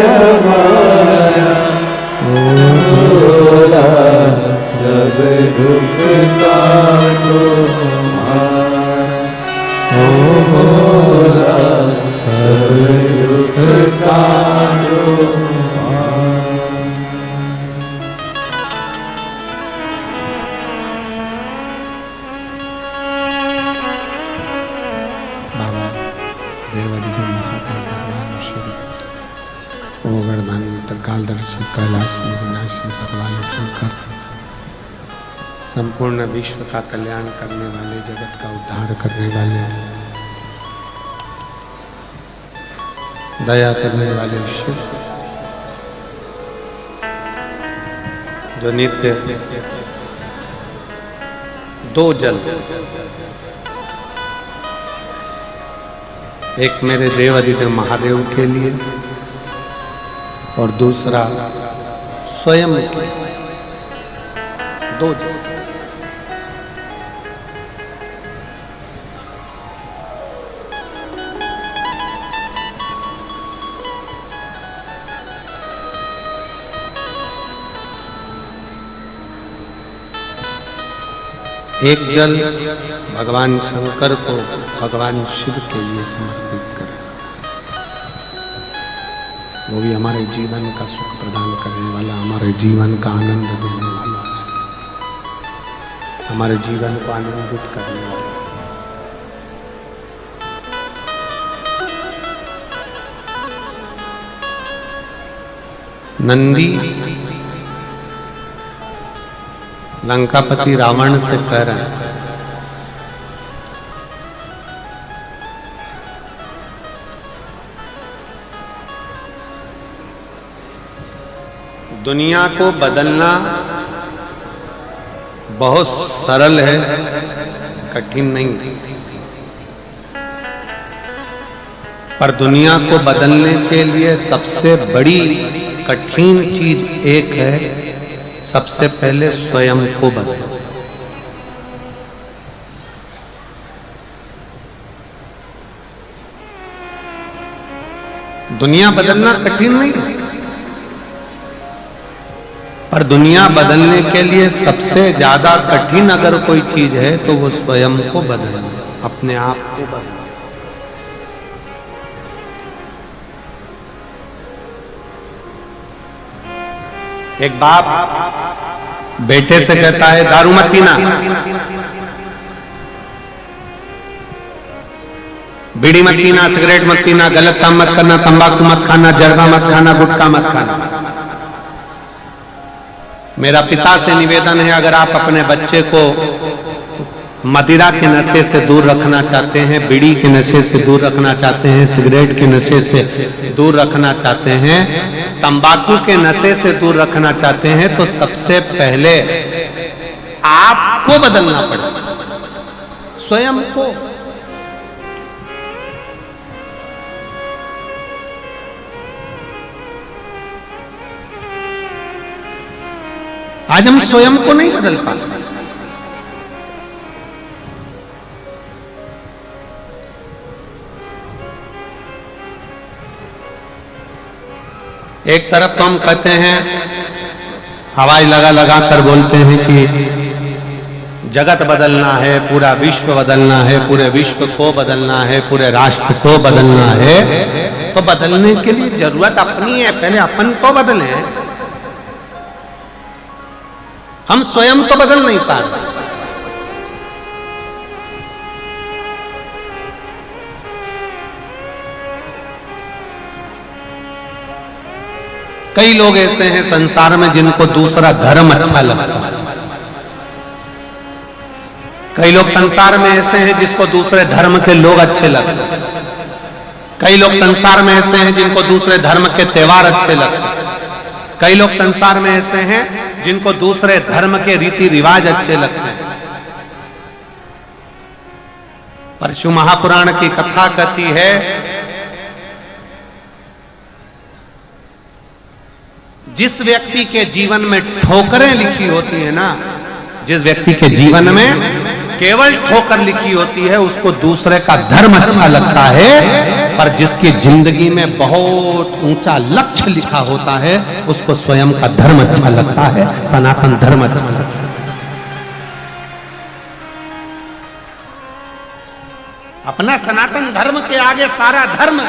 हमारा ओ भोला सब दुख काटो मारा ओ भोला सब दुख काटो कालदर्शी कैलाशी विनाशी भगवान शंकर संपूर्ण विश्व का कल्याण करने वाले, जगत का उद्धार करने वाले, दया करने वाले शिव जो नित्य दो जल, एक मेरे देवादिदेव महादेव के लिए और दूसरा स्वयं के, दो जल। एक जल भगवान शंकर को भगवान शिव के लिए समर्पित करें, वो भी हमारे जीवन का सुख प्रदान करने वाला, हमारे जीवन का आनंद देने वाला, हमारे जीवन को आनंदित करने वाला। नंदी लंकापति रावण से कह रहे हैं, दुनिया को बदलना बहुत सरल है, कठिन नहीं है। पर दुनिया को बदलने के लिए सबसे बड़ी कठिन चीज एक है, सबसे पहले स्वयं को बदलो। दुनिया बदलना कठिन नहीं है, पर दुनिया बदलने के लिए सबसे ज्यादा कठिन अगर कोई चीज है तो वो स्वयं को बदलना, अपने आप को बदलना। एक बाप बेटे से कहता है दारू मत पीना, बीड़ी मत पीना, सिगरेट मत पीना, गलत काम मत करना, तंबाकू मत खाना, जर्दा मत खाना, गुटखा मत खाना। मेरा पिता से निवेदन है, अगर आप अपने बच्चे को मदिरा के नशे से दूर रखना चाहते हैं, बीड़ी के नशे से दूर रखना चाहते हैं, सिगरेट के नशे से दूर रखना चाहते हैं, तंबाकू के नशे से दूर रखना चाहते हैं, तो सबसे पहले आपको बदलना पड़ेगा, स्वयं को। आज हम स्वयं को नहीं बदल पाते। एक तरफ तो हम कहते हैं, हवाई लगा कर बोलते हैं कि जगत बदलना है, पूरा विश्व बदलना है, पूरे विश्व को बदलना है, पूरे राष्ट्र को बदलना है। तो बदलने के लिए जरूरत अपनी है, पहले अपन को बदलें। हम स्वयं तो बदल नहीं पा रहे। कई लोग ऐसे हैं संसार में जिनको दूसरा धर्म अच्छा लगता है। कई लोग संसार में ऐसे हैं जिसको दूसरे धर्म के लोग अच्छे लगते हैं। कई लोग संसार में ऐसे हैं जिनको दूसरे धर्म के त्योहार अच्छे लगते हैं। कई लोग संसार में ऐसे हैं जिनको दूसरे धर्म के रीति रिवाज अच्छे लगते हैं। परशु महापुराण की कथा कहती है, जिस व्यक्ति के जीवन में ठोकरें लिखी होती है ना, जिस व्यक्ति के जीवन में केवल ठोकर लिखी होती है, उसको दूसरे का धर्म अच्छा लगता है। पर जिसकी जिंदगी में बहुत ऊंचा लक्ष्य लिखा होता है, उसको स्वयं का धर्म अच्छा लगता है, सनातन धर्म अच्छा लगता है। अपना सनातन धर्म के आगे सारा धर्म,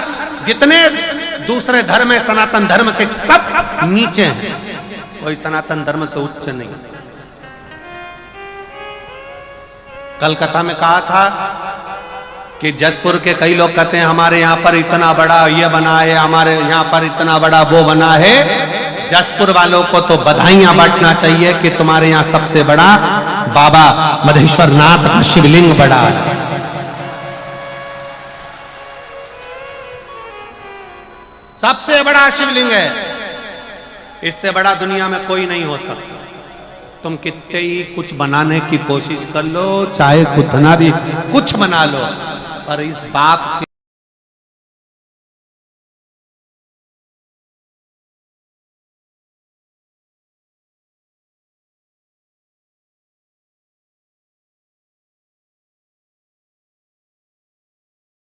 जितने दूसरे धर्म है सनातन धर्म के, सब नीचे हैं। कोई सनातन धर्म से उच्च नहीं। कलकत्ता में कहा था कि जसपुर के कई लोग कहते हैं हमारे यहाँ पर इतना बड़ा ये बना है, हमारे यहाँ पर इतना बड़ा वो बना है। जसपुर वालों को तो बधाइयां बांटना चाहिए कि तुम्हारे यहाँ सबसे बड़ा बाबा मधेश्वर नाथ का शिवलिंग बड़ा है। सबसे बड़ा शिवलिंग है, इससे बड़ा दुनिया में कोई नहीं हो सकता। तुम कितने ही कुछ बनाने की कोशिश कर लो, चाहे कितना भी कुछ बना लो, पर इस बाप